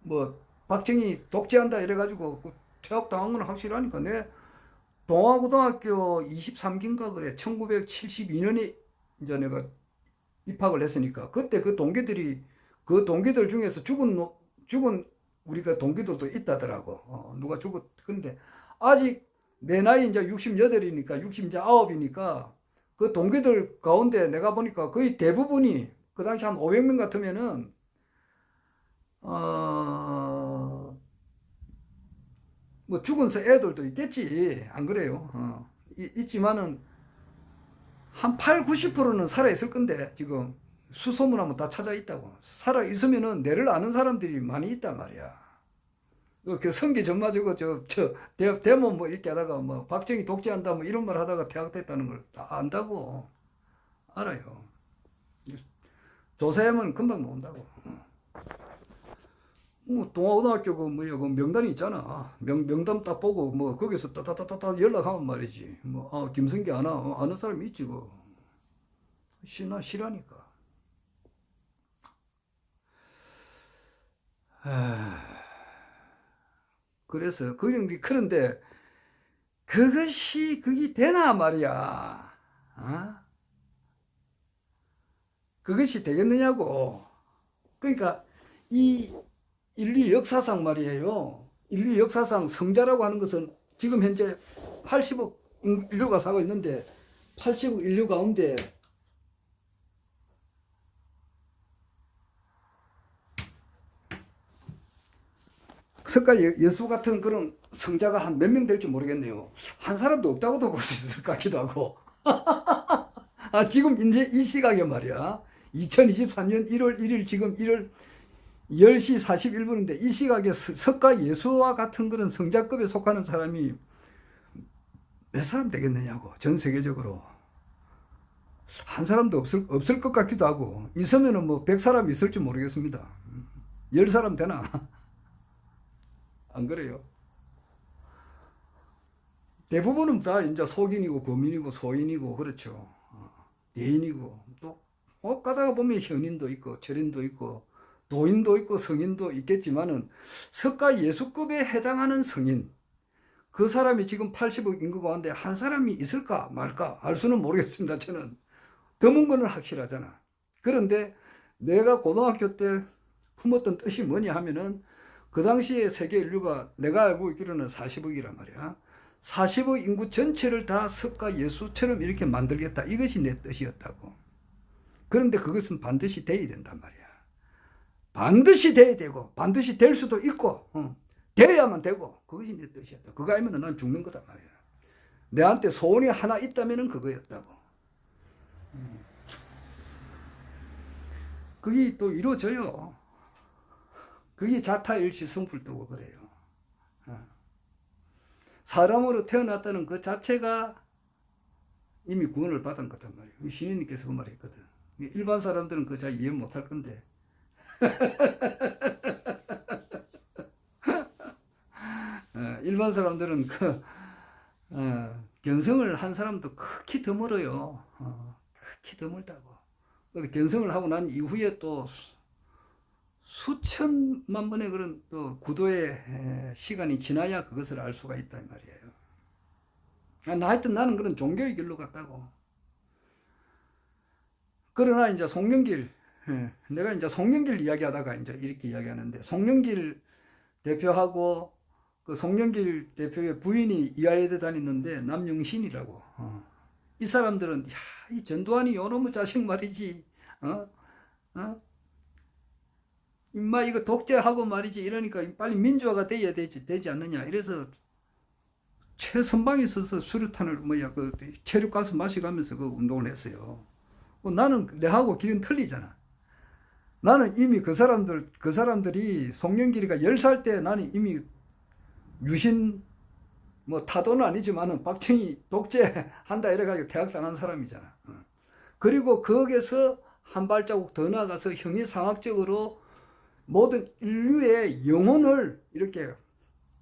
뭐 박정희 독재한다 이래가지고 퇴학당한 건 확실하니까 내 동아고등학교 23기인가 그래 1972년에 이제 내가 입학을 했으니까 그때 그 동기들 중에서 죽은 우리가 동기들도 있다더라고. 누가 죽었 근데 아직 내 나이 이제 68이니까 69이니까 그 동기들 가운데 내가 보니까 거의 대부분이 그 당시 한 500명 같으면은 뭐 죽은 애들도 있겠지. 안 그래요? 있지만은 한 8, 90%는 살아있을 건데 지금 수소문하면 다 찾아 있다고. 살아있으면은 내를 아는 사람들이 많이 있단 말이야. 그 성기 전마저고 대모 뭐 이렇게 하다가 뭐 박정희 독재한다 뭐 이런 말 하다가 퇴학됐다는 걸 다 안다고. 알아요. 조사하면 금방 나온다고. 뭐 동아고등학교 그 뭐야 그 명단이 있잖아. 명단 딱 보고 뭐 거기서 따따따따 연락하면 말이지. 뭐 김성기 아는 사람이 있지 그. 싫으니까. 그래서 그런데 그게 되나 말이야. 그것이 되겠느냐고. 그러니까 이 인류 역사상 말이에요. 인류 역사상 성자라고 하는 것은 지금 현재 80억 인류가 살고 있는데 80억 인류 가운데 석가 예수 같은 그런 성자가 한 몇 명 될지 모르겠네요. 한 사람도 없다고도 볼 수 있을 것 같기도 하고. 지금 이제 이 시각에 말이야. 2023년 1월 1일 지금 1월 10시 41분인데 이 시각에 석가 예수와 같은 그런 성자급에 속하는 사람이 몇 사람 되겠느냐고. 전 세계적으로. 한 사람도 없을 것 같기도 하고. 있으면은 뭐 100사람 있을지 모르겠습니다. 10사람 되나? 안 그래요? 대부분은 다 이제 속인이고 범인이고 소인이고 그렇죠. 대인이고 또 가다가 보면 현인도 있고 철인도 있고 도인도 있고 성인도 있겠지만은 석가 예수급에 해당하는 성인 그 사람이 지금 80억 인구 가운데 한 사람이 있을까 말까 알 수는 모르겠습니다. 저는 드문 거는 확실하잖아. 그런데 내가 고등학교 때 품었던 뜻이 뭐냐 하면은 그 당시에 세계 인류가 내가 알고 있기로는 40억이란 말이야. 40억 인구 전체를 다 석가 예수처럼 이렇게 만들겠다. 이것이 내 뜻이었다고. 그런데 그것은 반드시 돼야 된단 말이야. 반드시 돼야 되고 반드시 될 수도 있고 돼야만 되고 그것이 내 뜻이었다. 그거 아니면 난 죽는 거다 말이야. 내한테 소원이 하나 있다면 그거였다고. 그게 또 이루어져요. 그게 자타일시 성불도고 그래요. 사람으로 태어났다는 그 자체가 이미 구원을 받은 거단 말이에요. 신인님께서 그 말했거든. 일반 사람들은 그거 잘 이해 못할 건데. 일반 사람들은 견성을 한 사람도 극히 드물어요. 극히 드물다고. 견성을 하고 난 이후에 또 수천만 번의 그런 또 구도의 시간이 지나야 그것을 알 수가 있다 이 말이에요. 하여튼 나는 그런 종교의 길로 갔다고. 그러나 이제 송영길 내가 이제 송영길 이야기하다가 이제 이렇게 이야기하는데 송영길 대표하고 그 송영길 대표의 부인이 이화여대 다녔는데 남영신이라고. 이 사람들은 이 전두환이 요놈의 자식 말이지. 임마 이거 독재하고 말이지 이러니까 빨리 민주화가 돼야 되지 않느냐. 이래서 최선방에 서서 수류탄을 그 체류가스 마시가면서 그 운동을 했어요. 나는 내하고 길은 틀리잖아. 나는 이미 그 사람들이 송영길이가 10살 때 나는 이미 유신 타도는 아니지만은 박정희 독재한다 이래가지고 대학 당한 사람이잖아. 그리고 거기서 한 발자국 더 나가서 형이상학적으로 모든 인류의 영혼을 이렇게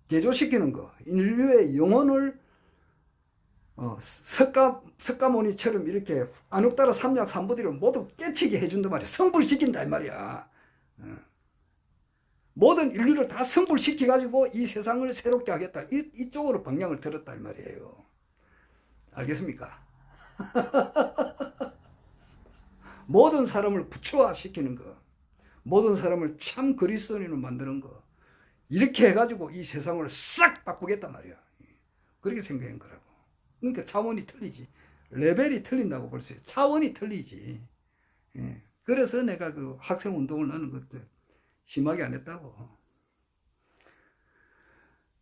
개조시키는 거. 인류의 영혼을 석가모니처럼 이렇게 안옥따라 삼약 삼부디로 모두 깨치게 해준단 말이야. 성불시킨다 이 말이야. 모든 인류를 다 성불시켜가지고 이 세상을 새롭게 하겠다. 이쪽으로 방향을 들었다 이 말이에요. 알겠습니까? 모든 사람을 부처화시키는 거, 모든 사람을 참 그리스도인으로 만드는 거, 이렇게 해가지고 이 세상을 싹 바꾸겠단 말이야. 그렇게 생각한 거라고. 그러니까 차원이 틀리지. 레벨이 틀린다고 볼 수 있어요. 차원이 틀리지. 예. 그래서 내가 그 학생 운동을 나는 것도 심하게 안 했다고.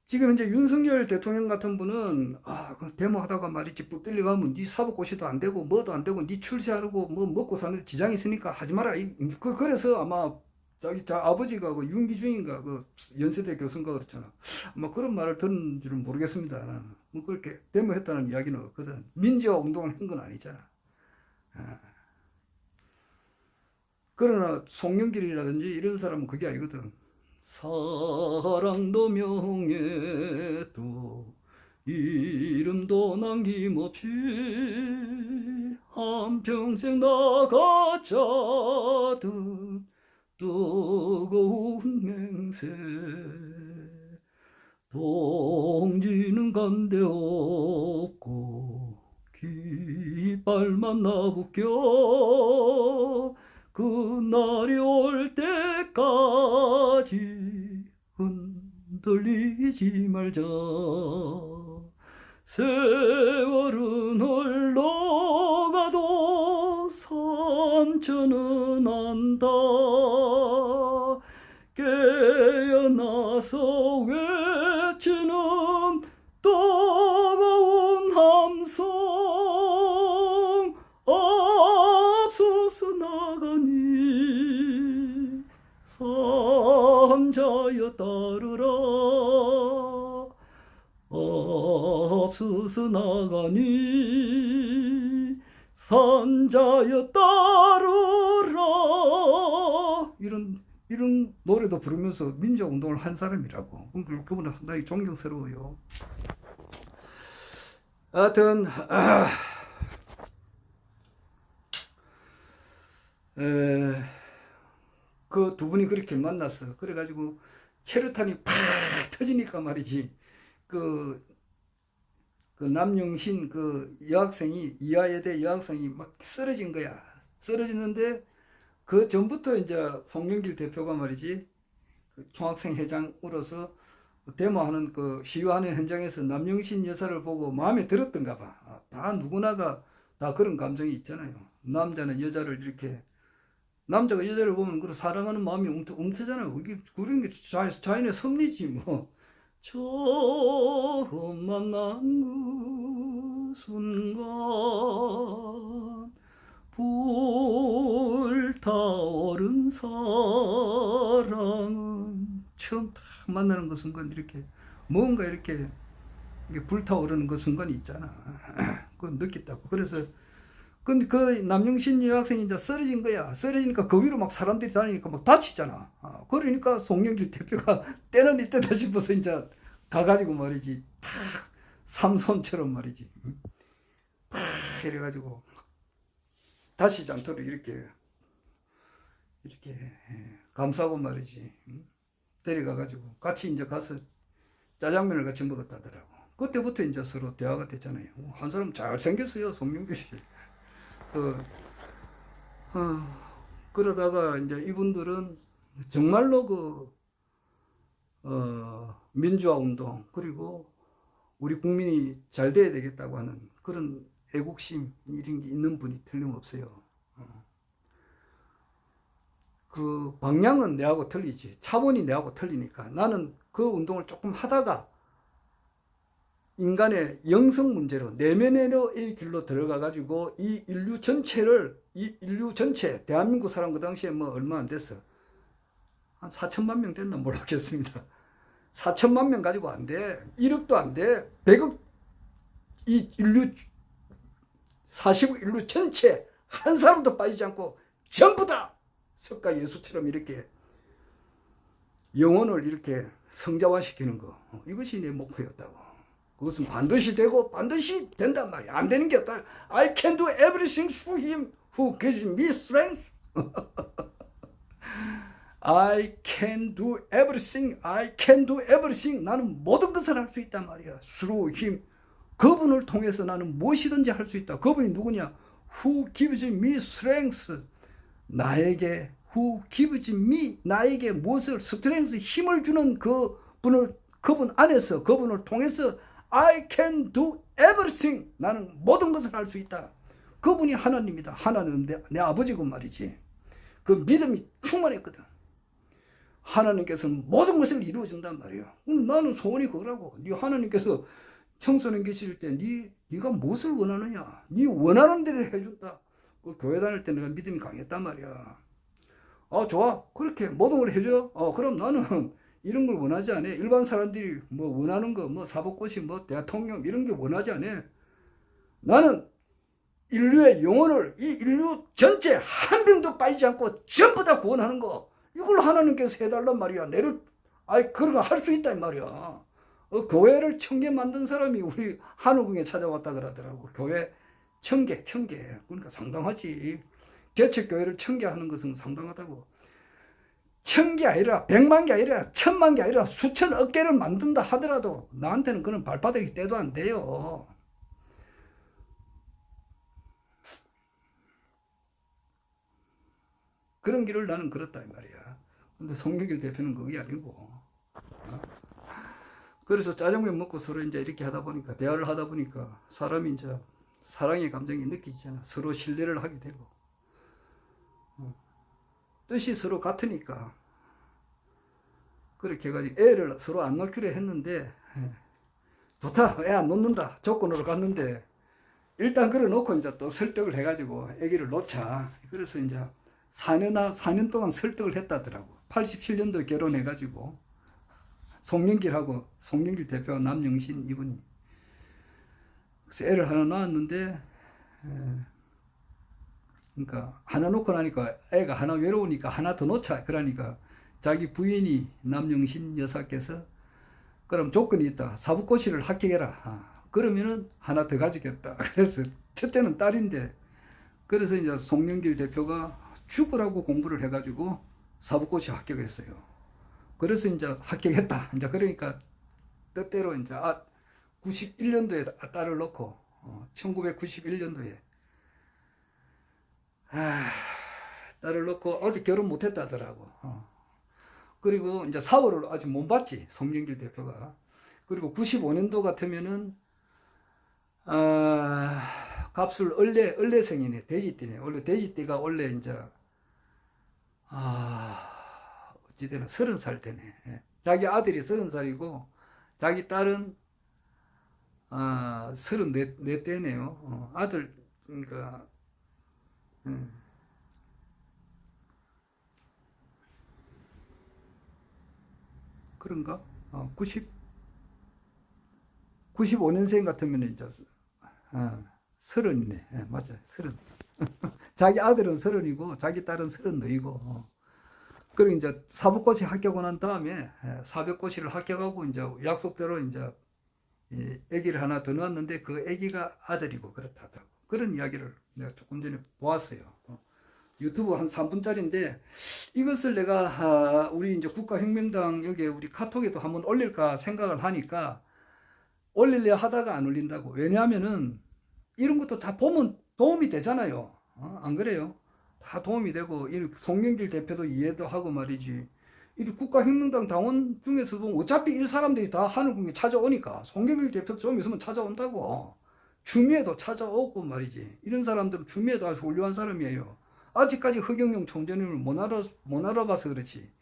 지금 이제 윤석열 대통령 같은 분은 그 데모하다가 말이지 붙들려 가면 네 사법고시도 안 되고 뭐도 안 되고 네 출세하려고 뭐 먹고 사는데 지장이 있으니까 하지 마라. 그래서 아마 자기 아버지가 그 윤기중인가 그 연세대 교수인가 그렇잖아. 아마 그런 말을 들은 줄은 모르겠습니다. 나는. 뭐 그렇게 데모했다는 이야기는 없거든. 민주화 운동을 한 건 아니잖아. 그러나 송영길이라든지 이런 사람은 그게 아니거든. 사랑도 명예도 이름도 남김없이 한평생 나가자듯 뜨거운 맹세 동지는 간데 없고 깃발만 나붙겨 그날이 올 때까지 흔들리지 말자. 세월은 흘러가도 상처는 안다. 깨어나서 외치는 뜨거운 함성 앞서서 나가니 산자여 따르라. 앞서서 나가니 산자여 따르라. 이런 노래도 부르면서 민주화 운동을 한 사람이라고. 그분은 상당히 존경스러워요. 하여튼 그 두 분이 그렇게 만났어. 그래가지고 체류탄이 팍 터지니까 말이지. 그 남영신 그 여학생이 이화여대 여학생이 막 쓰러진 거야. 쓰러지는데 그 전부터 이제 송영길 대표가 말이지 그 총학생 회장으로서 데모하는 그 시위하는 현장에서 남영신 여사를 보고 마음에 들었던가 봐. 다 누구나가 다 그런 감정이 있잖아요. 남자는 여자를 이렇게 남자가 여자를 보면 그 사랑하는 마음이 움트잖아요. 이게 그런 게 자연의 섭리지 뭐. 처음 만난 그 순간 불타오른 사랑은 처음 딱 만나는 그 순간 이렇게 뭔가 이렇게 불타오르는 그 순간이 있잖아. 그걸 느꼈다고. 그래서 근데 그 남영신 여학생이 이제 쓰러진 거야. 쓰러지니까 그 위로 막 사람들이 다니니까 막 다치잖아. 그러니까 송영길 대표가 때는 이때다 싶어서 이제 가가지고 말이지 탁 삼손처럼 말이지 팍 이래가지고 다치지 않도록 이렇게 감싸고 말이지 데려가가지고 같이 이제 가서 짜장면을 같이 먹었다더라고. 그때부터 이제 서로 대화가 됐잖아요. 한 사람 잘생겼어요, 송영길 씨. 그러다가 이제 이분들은 정말로 민주화 운동 그리고 우리 국민이 잘 돼야 되겠다고 하는 그런 애국심 이런 게 있는 분이 틀림없어요. 그 방향은 내하고 틀리지. 차원이 내하고 틀리니까 나는 그 운동을 조금 하다가 인간의 영성 문제로 내면의 길로 들어가 가지고 이 인류 전체 대한민국 사람 그 당시에 뭐 얼마 안 됐어. 한 4천만 명 됐나 모르겠습니다. 4천만 명 가지고 안 돼. 1억도 안 돼. 100억 이 인류 40억 인류 전체 한 사람도 빠지지 않고 전부 다 석가 예수처럼 이렇게 영혼을 이렇게 성자화시키는 거. 이것이 내 목표였다고. 그것은 반드시 되고 반드시 된단 말이야. 안 되는 게 없다. I can do everything through him who gives me strength. I can do everything. I can do everything. 나는 모든 것을 할 수 있단 말이야. through him. 그분을 통해서 나는 무엇이든지 할 수 있다. 그분이 누구냐? Who gives me strength. 나에게 who gives me 나에게 무엇을 strength 힘을 주는 그분 안에서 그분을 통해서 I can do everything. 나는 모든 것을 할 수 있다. 그분이 하나님이다. 하나님은 내 아버지고 말이지. 그 믿음이 충만했거든. 하나님께서는 모든 것을 이루어준단 말이야. 나는 소원이 그거라고. 네 하나님께서 청소년 계실 때 네가 무엇을 원하느냐. 네 원하는 대로 해준다. 그 교회 다닐 때 내가 믿음이 강했단 말이야. 좋아. 그렇게 모든 걸 해줘. 그럼 나는 이런 걸 원하지 않아. 일반 사람들이 뭐 원하는 거, 뭐 사법고시, 뭐 대통령 이런 게 원하지 않아. 나는 인류의 영혼을 이 인류 전체 한 명도 빠지지 않고 전부 다 구원하는 거. 이걸 하나님께서 해달란 말이야. 그런 거 할 수 있다 이 말이야. 교회를 1000개 만든 사람이 우리 한우궁에 찾아왔다 그러더라고. 교회 1000개. 그러니까 상당하지. 개척교회를 1000개 하는 것은 상당하다고. 1000개 아니라 100만 개 아니라 1000만 개 아니라 수천억 개를 만든다 하더라도 나한테는 그런 발바닥이 떼도 안 돼요. 그런 길을 나는 걸었다 이 말이야. 근데 송영길 대표는 그게 아니고. 그래서 짜장면 먹고 서로 이제 이렇게 하다 보니까 대화를 하다 보니까 사람이 이제 사랑의 감정이 느껴지잖아. 서로 신뢰를 하게 되고 뜻이 서로 같으니까 그렇게 해가지고 애를 서로 안 놓기로 했는데 좋다. 애 안 놓는다. 조건으로 갔는데 일단 그래 놓고 이제 또 설득을 해가지고 애기를 놓자. 그래서 이제 4년 동안 설득을 했다더라고. 87년도에 결혼해가지고 송영길 대표와 남영신 이분이. 그래서 애를 하나 낳았는데 그러니까 하나 놓고 나니까 애가 하나 외로우니까 하나 더 놓자. 그러니까 자기 부인이 남영신 여사께서 그럼 조건이 있다. 사법고시를 합격해라. 그러면은 하나 더 가지겠다. 그래서 첫째는 딸인데 그래서 이제 송영길 대표가 죽으라고 공부를 해가지고 사법고시 합격했어요. 그래서 이제 합격했다. 이제 그러니까 뜻대로 이제 91년도에 딸을 놓고 1991년도에 딸을 놓고 아직 결혼 못했다더라고. 그리고 이제 사월을 아직 못 봤지 송영길 대표가. 그리고 95년도 같으면은 갑술 을레생이네. 돼지띠네. 원래 돼지띠가 원래 이제 어찌되나 30살 되네. 자기 아들이 30살이고 자기 딸은 34대네요. 아들 그러니까 그런가? 95년생 같으면 이제 30이네. 맞아요. 30. 자기 아들은 30이고 자기 딸은 34이고. 그리고 이제 사법고시 합격을 한 다음에 사법고시를 합격하고 이제 약속대로 이제 아기를 하나 더 낳았는데 그 아기가 아들이고 그렇다더라고. 그런 이야기를 내가 조금 전에 보았어요. 유튜브 한 3분짜리인데 이것을 내가 우리 이제 국가혁명당 여기 우리 카톡에도 한번 올릴까 생각을 하니까 올리려 하다가 안 올린다고. 왜냐하면은 이런 것도 다 보면 도움이 되잖아요. 안 그래요? 다 도움이 되고 송영길 대표도 이해도 하고 말이지. 이 국가혁명당 당원 중에서 보면 어차피 이 사람들이 다 한우궁에 찾아오니까 송영길 대표도 좀 있으면 찾아온다고. 추미애도 찾아오고 말이지. 이런 사람들은 추미애도 아주 훌륭한 사람이에요. 아직까지 허경영 총재님을 못 알아봐서 그렇지.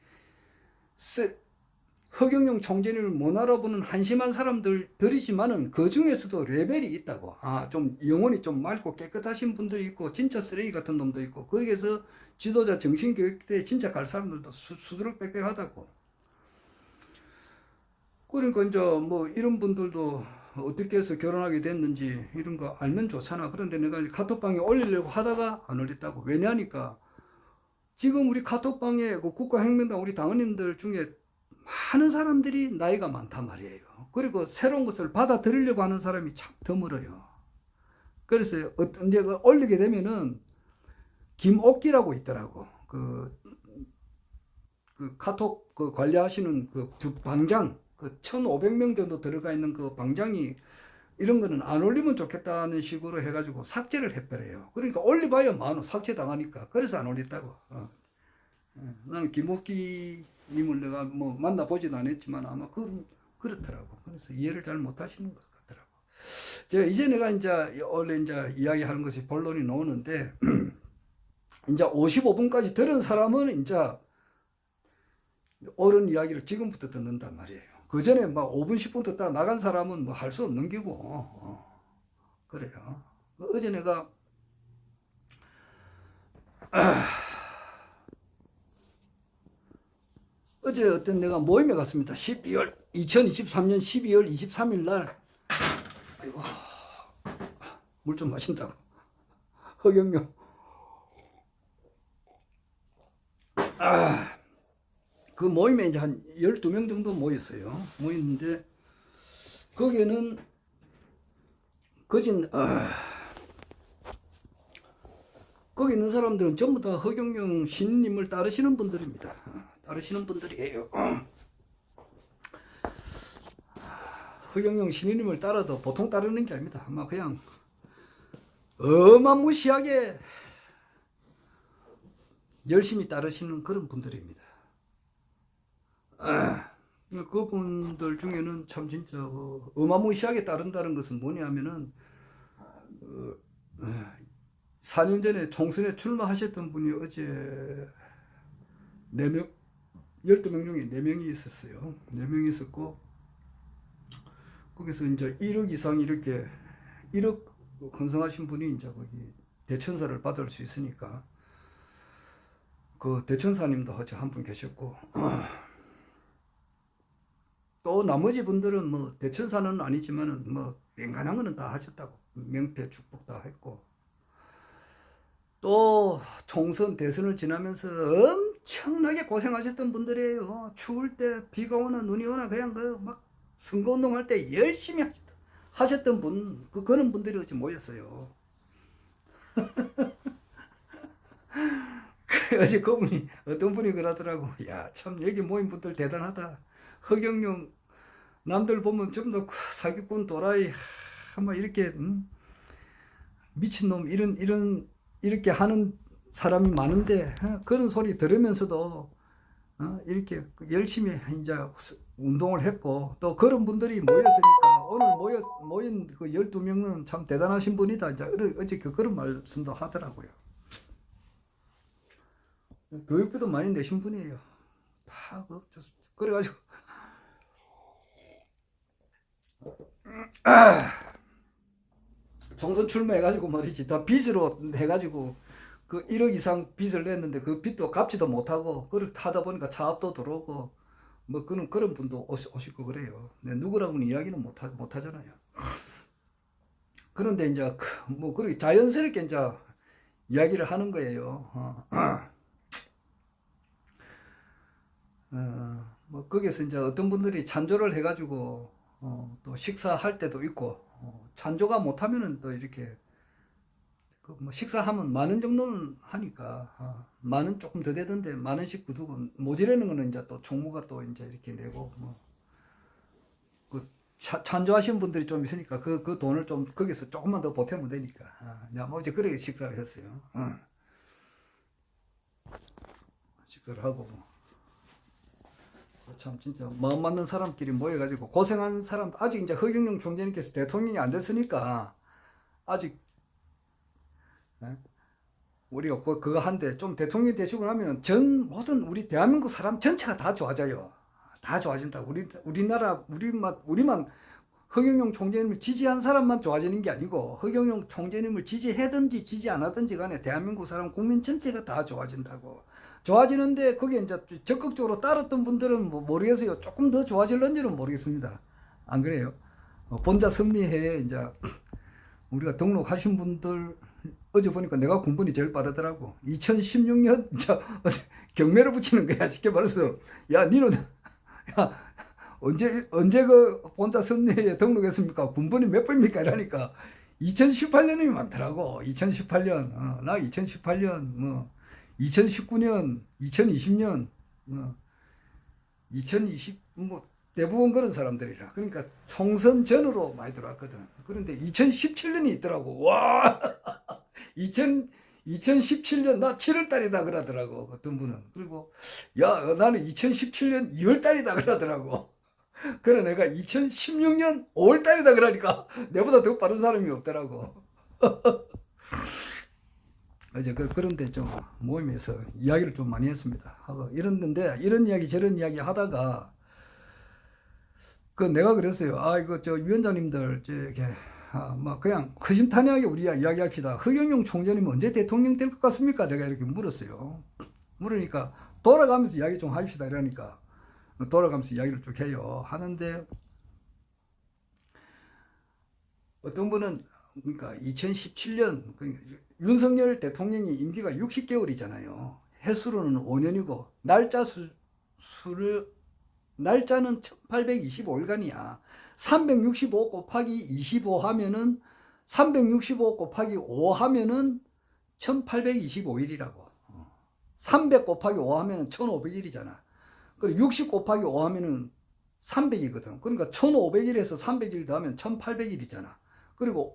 허경영 총재님을 못 알아보는 한심한 사람들이지만은 그 중에서도 레벨이 있다고. 좀 영혼이 좀 맑고 깨끗하신 분들이 있고 진짜 쓰레기 같은 놈도 있고 거기에서 지도자 정신교육 때 진짜 갈 사람들도 수두룩빽빽하다고. 그러니까 이제 뭐 이런 분들도 어떻게 해서 결혼하게 됐는지 이런 거 알면 좋잖아. 그런데 내가 카톡방에 올리려고 하다가 안 올렸다고. 왜냐니까 지금 우리 카톡방에 그 국가혁명당 우리 당원님들 중에 많은 사람들이 나이가 많단 말이에요. 그리고 새로운 것을 받아들이려고 하는 사람이 참 드물어요. 그래서 이제 올리게 되면은 김옥기라고 있더라고. 그 카톡 그 관리하시는 그 방장 그 1,500명 정도 들어가 있는 그 방장이 이런 거는 안 올리면 좋겠다는 식으로 해가지고 삭제를 해버려요. 그러니까 올려봐야 뭐하노 삭제 당하니까. 그래서 안 올렸다고. 나는 김옥기님을 내가 뭐 만나보지도 않았지만 아마 그렇더라고. 그래서 이해를 잘 못하시는 것 같더라고. 이제 내가 이제 원래 이제 이야기하는 것이 본론이 나오는데 이제 55분까지 들은 사람은 이제 옳은 이야기를 지금부터 듣는단 말이에요. 그 전에 막 5분 10분 듣다 나간 사람은 뭐 할 수 없는 기고 그래요. 어제 내가 어제 어떤 내가 모임에 갔습니다. 2023년 12월 23일 날 물 좀 마신다고 허경영 그 모임에 이제 한 12명 정도 모였어요. 모였는데 거기에는 거기 있는 사람들은 전부 다 허경영 신님을 따르시는 분들입니다. 따르시는 분들이에요. 허경영 신님을 따라도 보통 따르는 게 아닙니다. 아마 그냥 어마무시하게 열심히 따르시는 그런 분들입니다. 그분들 중에는 참 진짜 어마무시하게 따른다는 것은 뭐냐면은 4년 전에 총선에 출마하셨던 분이 어제 4명, 12명 중에 4명이 있었어요. 4명이 있었고 거기서 이제 1억 이상 이렇게 1억 건성하신 분이 이제 거기 대천사를 받을 수 있으니까 그 대천사님도 어제 한 분 계셨고 또 나머지 분들은 뭐 대천사는 아니지만은 뭐 웬간한 거는 다 하셨다고 명패 축복 다 했고 또 총선 대선을 지나면서 엄청나게 고생하셨던 분들이에요. 추울 때 비가 오나 눈이 오나 그냥 그 막 선거운동 할 때 열심히 하셨던 분 그런 분들이 어제 모였어요. 어제 그분이 어떤 분이 그러더라고. 야, 참 여기 모인 분들 대단하다. 허경영 남들 보면 좀 더 사기꾼 도라이 뭐 이렇게 미친놈 이렇게 하는 사람이 많은데 그런 소리 들으면서도 이렇게 열심히 이제 운동을 했고 또 그런 분들이 모였으니까 오늘 모인 그 12명은 참 대단하신 분이다. 이제 어제 그런 말씀도 하더라고요. 교육비도 많이 내신 분이에요. 다 그래가지고 총선 출마해가지고 말이지 다 빚으로 해가지고 그 1억 이상 빚을 냈는데 그 빚도 갚지도 못하고 그렇게 하다 보니까 차압도 들어오고 뭐 그런 분도 오시고 그래요. 누구라고는 이야기는 못하잖아요. 그런데 이제 뭐 그렇게 자연스럽게 이제 이야기를 하는 거예요. 뭐 거기서 이제 어떤 분들이 찬조를 해가지고 또 식사할 때도 있고 찬조가 못하면은 또 이렇게 뭐 식사하면 10,000원 정도는 하니까 10,000원 조금 더 되던데 10,000원씩 두고 모자라는 거는 이제 또 총무가 또 이제 이렇게 내고 그 찬조하신 분들이 좀 있으니까 그 돈을 좀 거기서 조금만 더 보태면 되니까 뭐 이제 그렇게 식사를 했어요. 식사를 하고 참 진짜 마음 맞는 사람끼리 모여가지고 고생한 사람 아직 이제 허경영 총재님께서 대통령이 안 됐으니까 아직 우리가 그거 한데 좀 대통령이 되시고 나면 모든 우리 대한민국 사람 전체가 다 좋아져요. 다 좋아진다. 우리나라 우리만 허경영 총재님을 지지한 사람만 좋아지는 게 아니고 허경영 총재님을 지지하든지 지지 안 하든지 간에 대한민국 사람 국민 전체가 다 좋아진다고. 좋아지는데 거기에 이제 적극적으로 따랐던 분들은 뭐 모르겠어요. 조금 더 좋아질런지는 모르겠습니다. 안 그래요? 본자 섭리회에 이제 우리가 등록하신 분들 어제 보니까 내가 군번이 제일 빠르더라고. 2016년 경매를 붙이는 거야. 쉽게 말해서 야 니는 야 언제 그 본자 섭리회에 등록했습니까? 군번이 몇 번입니까? 이러니까 2018년이 많더라고. 2018년 나 2018년 뭐 2019년, 2020년, 2020, 뭐, 대부분 그런 사람들이라. 그러니까 총선 전으로 많이 들어왔거든. 그런데 2017년이 있더라고. 와! 2017년 나 7월 달이다 그러더라고. 어떤 분은. 그리고, 야, 나는 2017년 2월 달이다 그러더라고. 그래, 내가 2016년 5월 달이다 그러니까 내보다 더 빠른 사람이 없더라고. 이제 그런데 좀 모임에서 이야기를 좀 많이 했습니다. 하고 이랬는데 이런 이야기 저런 이야기 하다가 그 내가 그랬어요. 아 이거 저 위원장님들 이렇게 막 그냥 허심탄회하게 우리 이야기합시다. 허경영 총재님 언제 대통령 될 것 같습니까? 내가 이렇게 물었어요. 물으니까 돌아가면서 이야기 좀 합시다 이러니까 돌아가면서 이야기를 쭉 해요. 하는데 어떤 분은 그러니까 2017년 윤석열 대통령이 임기가 60개월이잖아요. 해수로는 5년이고 날짜는 1825일간이야. 365 곱하기 25 하면은 365 곱하기 5 하면은 1825일이라고. 300 곱하기 5 하면은 1500일이잖아. 그리고 60 곱하기 5 하면은 300이거든. 그러니까 1500일에서 300일 더하면 1800일이잖아. 그리고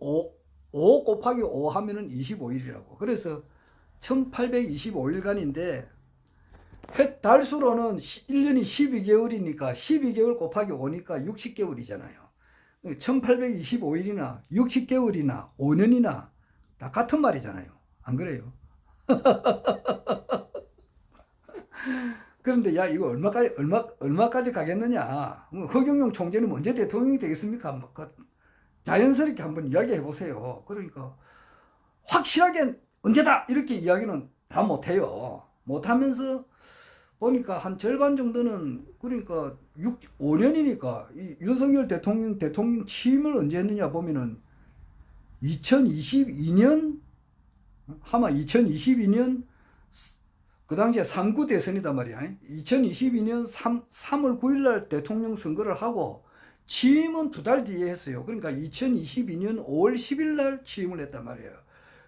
5 곱하기 5 하면은 25일이라고. 그래서 1825일간인데 달수로는 1년이 12개월이니까 12개월 곱하기 5니까 60개월이잖아요. 1825일이나 60개월이나 5년이나 다 같은 말이잖아요. 안 그래요? 그런데 야 이거 얼마까지 가겠느냐. 허경영 총재는 언제 대통령이 되겠습니까? 자연스럽게 한번 이야기해 보세요. 그러니까 확실하게 언제다 이렇게 이야기는 다 못해요. 못하면서 보니까 한 절반 정도는 그러니까 5년이니까 윤석열 대통령 취임을 언제 했느냐 보면은 2022년 아마 2022년 그 당시에 3구 대선이단 말이야. 2022년 3월 9일 날 대통령 선거를 하고 취임은 2달 뒤에 했어요. 그러니까 2022년 5월 10일 날 취임을 했단 말이에요.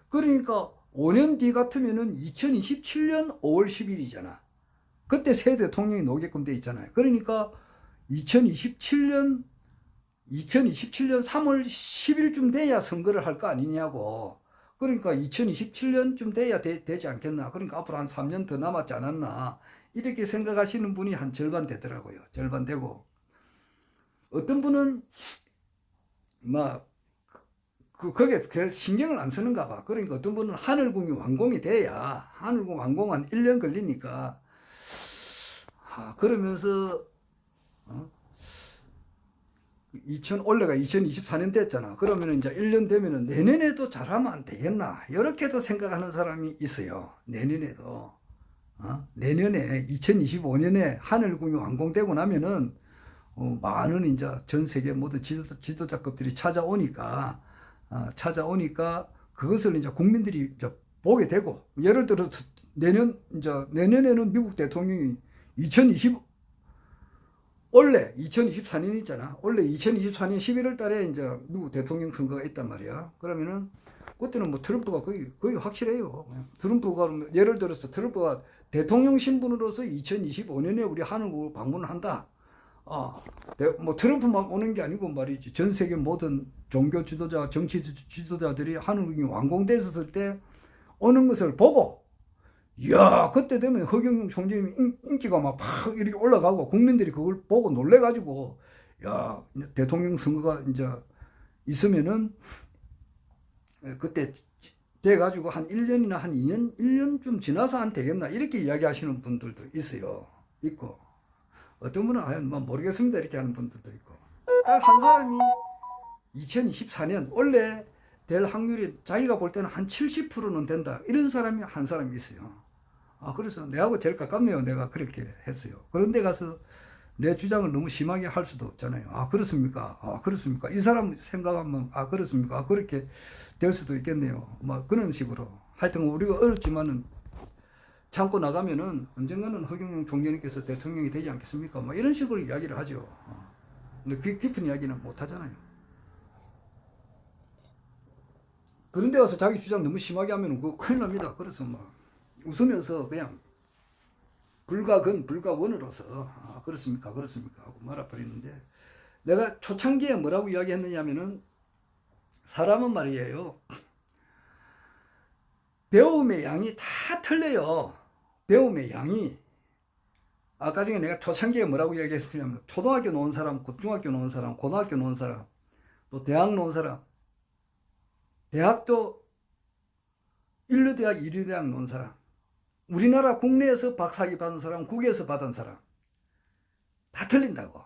그러니까 5년 뒤 같으면은 2027년 5월 10일이잖아. 그때 새 대통령이 나오게끔 돼 있잖아요. 그러니까 2027년 3월 10일쯤 돼야 선거를 할 거 아니냐고. 그러니까 2027년쯤 돼야 되지 않겠나. 그러니까 앞으로 한 3년 더 남았지 않았나. 이렇게 생각하시는 분이 한 절반 되더라고요. 절반 되고. 어떤 분은 막 거기에 별 신경을 안 쓰는가 봐. 그러니까 어떤 분은 하늘궁이 완공이 돼야 하늘궁 완공 한 1년 걸리니까 그러면서 원래가 2024년 됐잖아. 그러면 이제 1년 되면은 내년에도 잘하면 안 되겠나. 이렇게도 생각하는 사람이 있어요. 내년에도. 내년에 2025년에 하늘궁이 완공되고 나면은 많은 이제 전 세계 모든 지도자급들이 찾아오니까 그것을 이제 국민들이 이제 보게 되고 예를 들어 내년에는 미국 대통령이 원래 2024년 있잖아. 원래 2024년 11월 달에 이제 미국 대통령 선거가 있단 말이야. 그러면은 그때는 뭐 트럼프가 거의 확실해요. 트럼프가 예를 들어서 트럼프가 대통령 신분으로서 2025년에 우리 하늘국을 방문을 한다. 뭐 트럼프만 오는 게 아니고 말이지. 전 세계 모든 종교 지도자, 정치 지도자들이 하늘국이 완공됐을 때 오는 것을 보고 이야, 그때 되면 허경영 총재님 인기가 막 이렇게 올라가고 국민들이 그걸 보고 놀래가지고 야, 대통령 선거가 이제 있으면은 그때 돼가지고 한 1년이나 한 1년쯤 지나서 안 되겠나 이렇게 이야기하시는 분들도 있고 어떤 분은 뭐 모르겠습니다 이렇게 하는 분들도 있고 한 사람이 2024년 원래 될 확률이 자기가 볼 때는 한 70%는 된다 이런 사람이 한 사람이 있어요. 그래서 내하고 제일 가깝네요. 내가 그렇게 했어요. 그런데 가서 내 주장을 너무 심하게 할 수도 없잖아요. 그렇습니까? 그렇습니까? 이 사람 생각하면 그렇습니까? 그렇게 될 수도 있겠네요. 뭐 그런 식으로 하여튼 우리가 어렵지만은 참고 나가면은 언젠가는 허경영 총재님께서 대통령이 되지 않겠습니까? 뭐 이런 식으로 이야기를 하죠. 근데 깊은 이야기는 못 하잖아요. 그런데 가서 자기 주장 너무 심하게 하면은 그거 큰일 납니다. 그래서 뭐 웃으면서 그냥 불가근 불가원으로서 그렇습니까? 그렇습니까? 하고 말아버리는데, 내가 초창기에 뭐라고 이야기했느냐면은, 사람은 말이에요, 배움의 양이 다 틀려요. 배움의 양이. 아까 전에 내가 초창기에 뭐라고 이야기했냐면, 초등학교 나온 사람, 중학교 나온 사람, 고등학교 나온 사람, 또 대학 나온 사람, 대학도 1류대학, 2류대학 나온 사람, 우리나라 국내에서 박사학위 받은 사람, 국외에서 받은 사람, 다 틀린다고.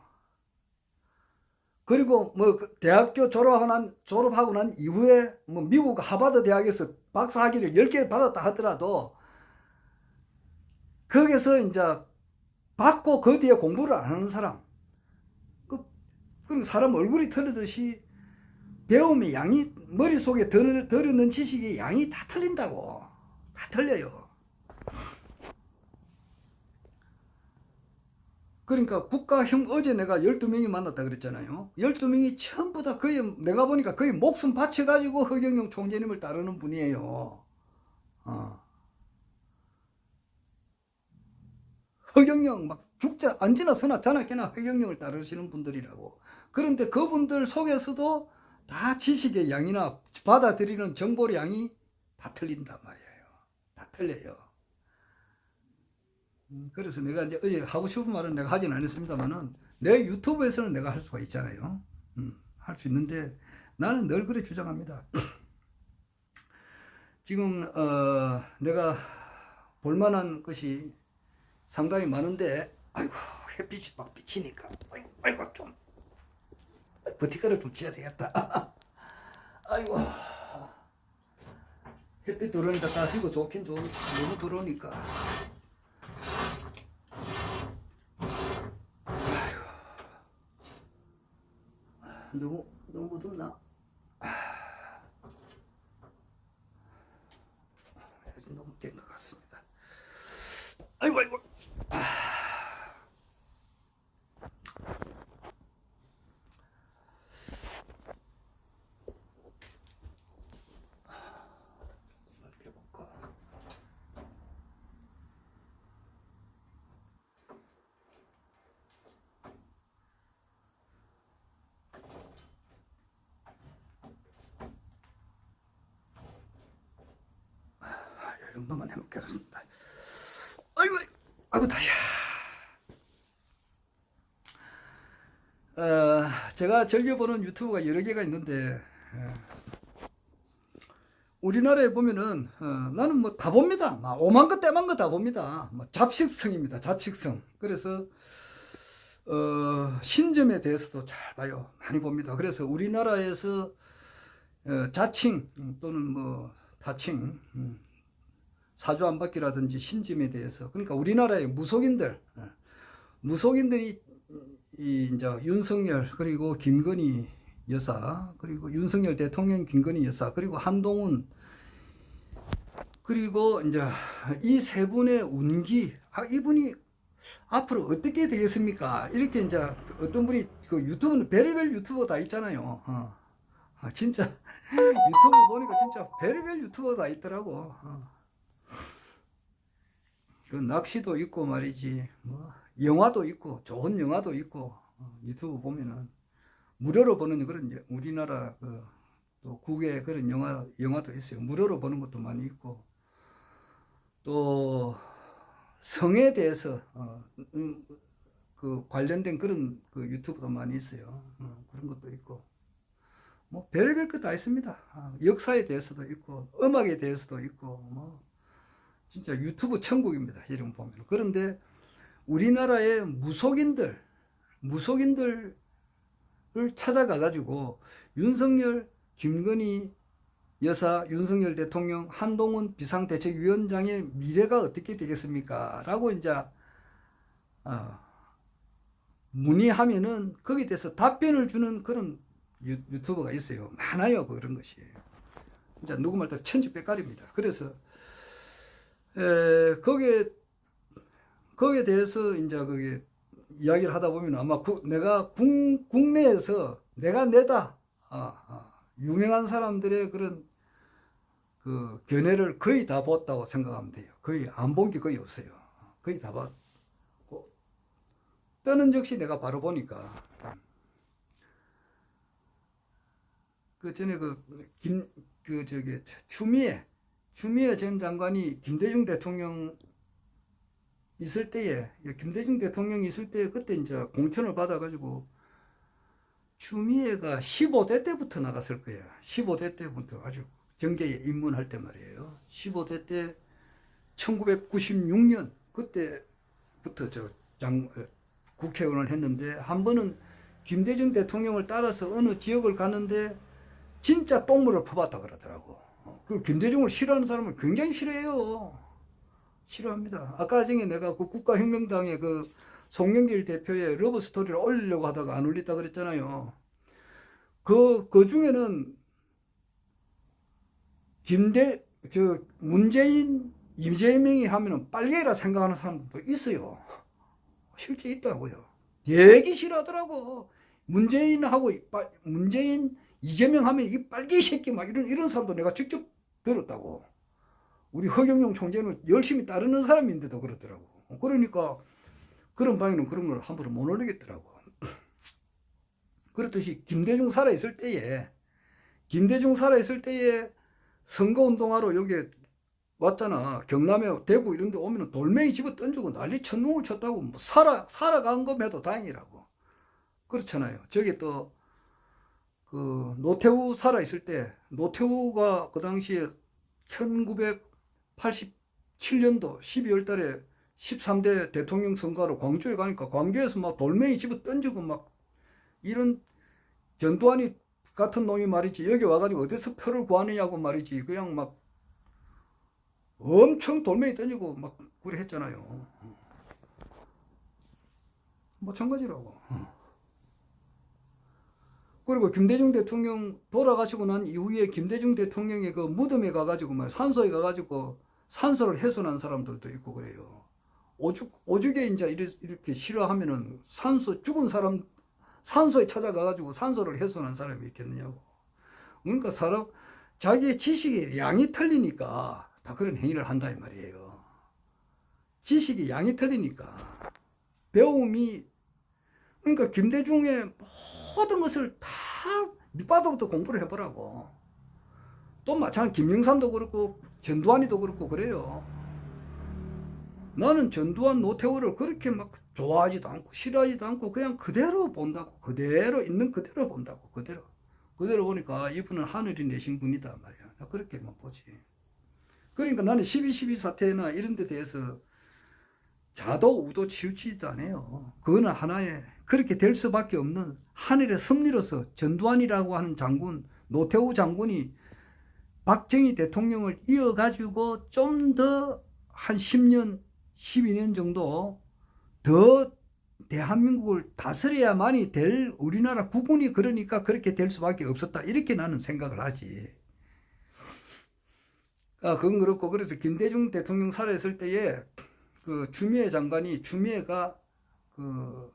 그리고 뭐 대학교 졸업하고 난 이후에 뭐 미국 하버드 대학에서 박사학위를 10개 받았다 하더라도 거기서 이제 받고 그 뒤에 공부를 안 하는 사람, 그리고 사람 얼굴이 틀리듯이 배움의 양이, 머릿속에 들어있는 지식의 양이 다 틀린다고. 다 틀려요. 그러니까 국가형, 어제 내가 12명이 만났다 그랬잖아요. 12명이 전부 다 거의, 내가 보니까 거의 목숨 바쳐가지고 허경영 총재님을 따르는 분이에요. 허경영 막 죽자, 안지나 서나 자나깨나 허경영을 따르시는 분들이라고. 그런데 그분들 속에서도 다 지식의 양이나 받아들이는 정보의 양이 다 틀린단 말이에요. 다 틀려요. 그래서 내가 이제 어제 하고 싶은 말은 내가 하진 않았습니다만은, 내 유튜브에서는 내가 할 수가 있잖아요. 할 수 있는데, 나는 늘 그래 주장합니다. 지금 내가 볼만한 것이 상당히 많은데, 아이고 햇빛이 막 비치니까 아이고 좀 버티가를 좀 지어야 되겠다. 아이고 햇빛 들어오니까 따시고 좋긴 너무 들어오니까. 아이고 너무 덥나? 너무 된 것 같습니다. 아이고 이 정도만 해먹겠습니다. 아이고 다리야. 제가 즐겨보는 유튜브가 여러 개가 있는데, 우리나라에 보면은 나는 뭐 다 봅니다. 막 오만 거 때만 거 다 봅니다. 뭐 잡식성입니다. 잡식성. 그래서 신점에 대해서도 잘 봐요. 많이 봅니다. 그래서 우리나라에서 자칭 또는 뭐 타칭, 사주안받기라든지 신점에 대해서, 그러니까 우리나라의 무속인들이 이제 윤석열, 그리고 김건희 여사, 그리고 윤석열 대통령, 김건희 여사, 그리고 한동훈, 그리고 이제 이 세 분의 운기, 이분이 앞으로 어떻게 되겠습니까? 이렇게 이제 어떤 분이, 그 유튜브는 별의별 유튜버 다 있잖아요. 진짜 유튜브 보니까 진짜 별의별 유튜버 다 있더라고. 그 낚시도 있고 말이지, 뭐 영화도 있고 좋은 영화도 있고, 유튜브 보면은 무료로 보는 그런, 우리나라 또 국외 그런 영화도 있어요. 무료로 보는 것도 많이 있고, 또 성에 대해서 그 관련된 그런 그 유튜브도 많이 있어요. 그런 것도 있고, 뭐 별의별 것 다 있습니다. 역사에 대해서도 있고, 음악에 대해서도 있고, 뭐 진짜 유튜브 천국입니다. 이런 보면. 그런데 우리나라의 무속인들을 찾아가 가지고 윤석열, 김건희 여사, 윤석열 대통령, 한동훈 비상대책위원장의 미래가 어떻게 되겠습니까? 라고 이제 문의하면은 거기에 대해서 답변을 주는 그런 유튜버가 있어요. 많아요. 그런 것이. 진짜 누구 말도 천지백갈입니다. 그래서 거기에 대해서 이제 그게 이야기를 하다 보면 아마 내가 국내에서 내다 유명한 사람들의 그런 그 견해를 거의 다 봤다고 생각하면 돼요. 거의 안 본 게 거의 없어요. 거의 다 봤고, 뜨는 즉시 내가 바로 보니까 그 전에 추미애 전 장관이 김대중 대통령 있을 때에, 김대중 대통령이 있을 때 그때 이제 공천을 받아가지고 추미애가 15대 때부터 나갔을 거야. 15대 때부터 아주 정계에 입문할 때 말이에요. 15대 때 1996년 그때부터 국회의원을 했는데, 한 번은 김대중 대통령을 따라서 어느 지역을 가는데 진짜 똥물을 퍼봤다 그러더라고. 그 김대중을 싫어하는 사람은 굉장히 싫어해요. 싫어합니다. 아까 전에 내가 그 국가혁명당의 그 송영길 대표의 러브 스토리를 올리려고 하다가 안 올렸다 그랬잖아요. 그 중에는 문재인, 이재명이 하면은 빨갱이라 생각하는 사람도 있어요. 실제 있다고요. 되게 싫어하더라고. 문재인, 이재명 하면 이 빨갱이 새끼 막 이런 사람도 내가 직접 들었다고. 우리 허경영 총재는 열심히 따르는 사람인데도 그렇더라고. 그러니까 그런 방에는 그런 걸 함부로 못 올리겠더라고. 그렇듯이 김대중 살아있을 때에 선거운동하러 여기 왔잖아. 경남에 대구 이런 데 오면 돌멩이 집어 던지고 난리 천둥을 쳤다고. 뭐 살아간 것에도 다행이라고. 그렇잖아요. 저기 또 그 노태우 살아있을 때, 노태우가 그 당시에 1987년도 12월 달에 13대 대통령 선거하러 광주에 가니까 광주에서 막 돌멩이 집어 던지고 막 이런 전두환이 같은 놈이 말이지, 여기 와가지고 어디서 표를 구하느냐고 말이지, 그냥 막 엄청 돌멩이 던지고 막 그래 했잖아요. 마찬가지라고. 그리고 김대중 대통령 돌아가시고 난 이후에 김대중 대통령의 그 무덤에 가가지고 산소에 가가지고 산소를 훼손한 사람들도 있고 그래요. 오죽에 이제 이렇게 싫어하면은 죽은 사람 산소에 찾아가가지고 산소를 훼손한 사람이 있겠느냐고. 그러니까 자기의 지식의 양이 틀리니까 다 그런 행위를 한다 이 말이에요. 지식이 양이 틀리니까. 배움이, 그러니까 김대중의 모든 것을 다 밑바닥부터 공부를 해보라고. 또 마찬가지 김영삼도 그렇고 전두환이도 그렇고 그래요. 나는 전두환, 노태우를 그렇게 막 좋아하지도 않고 싫어하지도 않고 그냥 그대로 본다고. 그대로 있는 그대로 본다고. 그대로 보니까 이분은 하늘이 내신 분이다 말이야. 그렇게만 보지. 그러니까 나는 12.12 사태나 이런 데 대해서 자도 우도 치우치지도 않아요. 그거는 하나의 그렇게 될 수밖에 없는 하늘의 섭리로서 전두환이라고 하는 장군, 노태우 장군이 박정희 대통령을 이어가지고 좀 더 한 10년, 12년 정도 더 대한민국을 다스려야만이 될 우리나라 국군이 그러니까 그렇게 될 수밖에 없었다. 이렇게 나는 생각을 하지. 그건 그렇고, 그래서 김대중 대통령 살아있을 때에 그 추미애가 그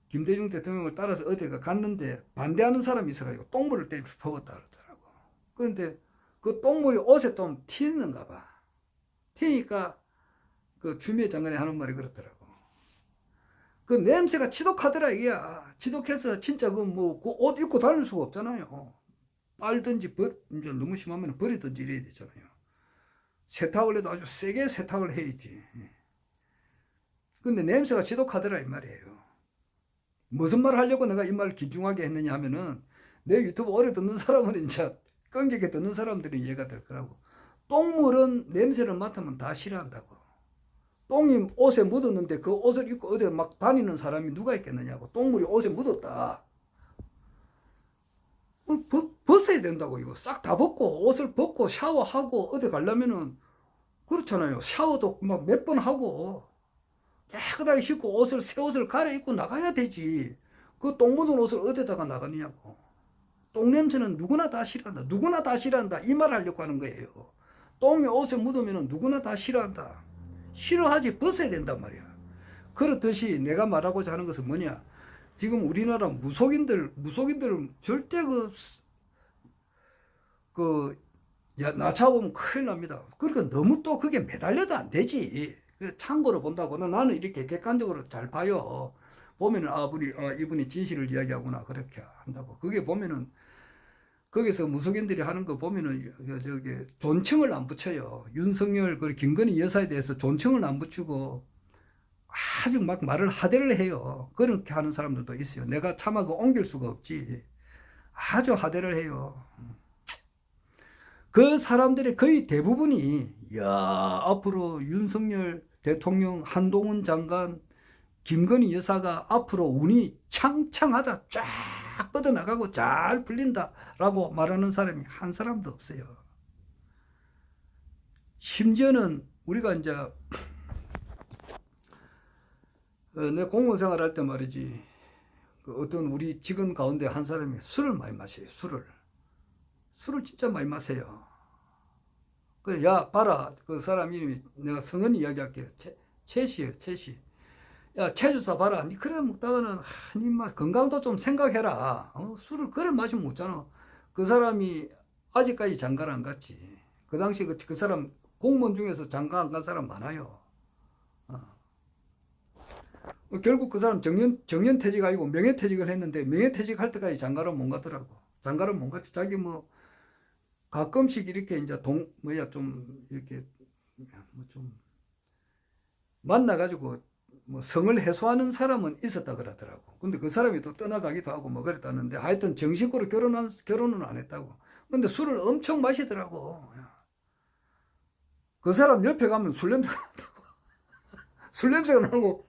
김대중 대통령을 따라서 어디가 갔는데 반대하는 사람이 있어가지고 똥물을 때려 퍼붓다 그러더라고. 그런데 그 똥물이 옷에 좀 튀는가 봐. 튀니까 그 추미애 장관이 하는 말이 그렇더라고. 그 냄새가 지독하더라 이게야. 지독해서 진짜 그 옷 입고 다닐 수가 없잖아요. 빨든지 이제 너무 심하면 버리든지 이래야 되잖아요. 세탁을 해도 아주 세게 세탁을 해야지. 근데 냄새가 지독하더라 이 말이에요. 무슨 말 하려고 내가 이 말을 귀중하게 했느냐 하면은, 내 유튜브 오래 듣는 사람은 이제 끈기게 듣는 사람들이 이해가 될 거라고. 똥물은 냄새를 맡으면 다 싫어한다고. 똥이 옷에 묻었는데 그 옷을 입고 어디 막 다니는 사람이 누가 있겠느냐고. 똥물이 옷에 묻었다. 벗어야 된다고. 이거 싹 다 벗고 옷을 벗고 샤워하고 어디 가려면은 그렇잖아요. 샤워도 막 몇 번 하고 깨끗하게 씻고 새 옷을 갈아입고 나가야 되지. 그 똥 묻은 옷을 어디다가 나가느냐고. 똥 냄새는 누구나 다 싫어한다. 누구나 다 싫어한다. 이 말 하려고 하는 거예요. 똥이 옷에 묻으면 누구나 다 싫어한다. 싫어하지 벗어야 된단 말이야. 그렇듯이 내가 말하고자 하는 것은 뭐냐. 지금 우리나라 무속인들은 절대 나차보면 큰일 납니다. 그러니까 너무 또 그게 매달려도 안 되지. 참고로 본다고는 나는 이렇게 객관적으로 잘 봐요. 보면은 이분이 진실을 이야기하구나 그렇게 한다고. 그게 보면은 거기서 무속인들이 하는 거 보면은 저기 존칭을 안 붙여요. 윤석열 그 김건희 여사에 대해서 존칭을 안 붙이고 아주 막 말을 하대를 해요. 그렇게 하는 사람들도 있어요. 내가 차마 그 옮길 수가 없지. 아주 하대를 해요. 그 사람들의 거의 대부분이 야 앞으로 윤석열 대통령, 한동훈 장관, 김건희 여사가 앞으로 운이 창창하다, 쫙 뻗어나가고 잘 풀린다라고 말하는 사람이 한 사람도 없어요. 심지어는 우리가 이제 내 공무원 생활할 때 말이지, 그 어떤 우리 직원 가운데 한 사람이 술을 많이 마셔요. 술을 진짜 많이 마세요. 그래, 야 봐라, 그 사람 이름이 내가 성은 이야기할게요. 최씨예요. 최씨. 야, 최주사 봐라. 니 그래 먹다가는 니 건강도 좀 생각해라. 술을 그래 마시면 먹잖아. 그 사람이 아직까지 장가를 안 갔지. 그 당시 그 사람 공무원 중에서 장가 안 간 사람 많아요. 결국 그 사람 정년퇴직 아니고 명예퇴직을 했는데, 명예퇴직할 때까지 장가를 못 가더라고. 장가를 못 갔지. 자기 뭐 가끔씩 이렇게 이제 좀 이렇게 뭐 좀 만나가지고 뭐 성을 해소하는 사람은 있었다 그러더라고. 근데 그 사람이 또 떠나가기도 하고 뭐 그랬다는데, 하여튼 정식으로 결혼은 안 했다고. 근데 술을 엄청 마시더라고. 그 사람 옆에 가면 술 냄새가 난다고. 술 냄새가 나고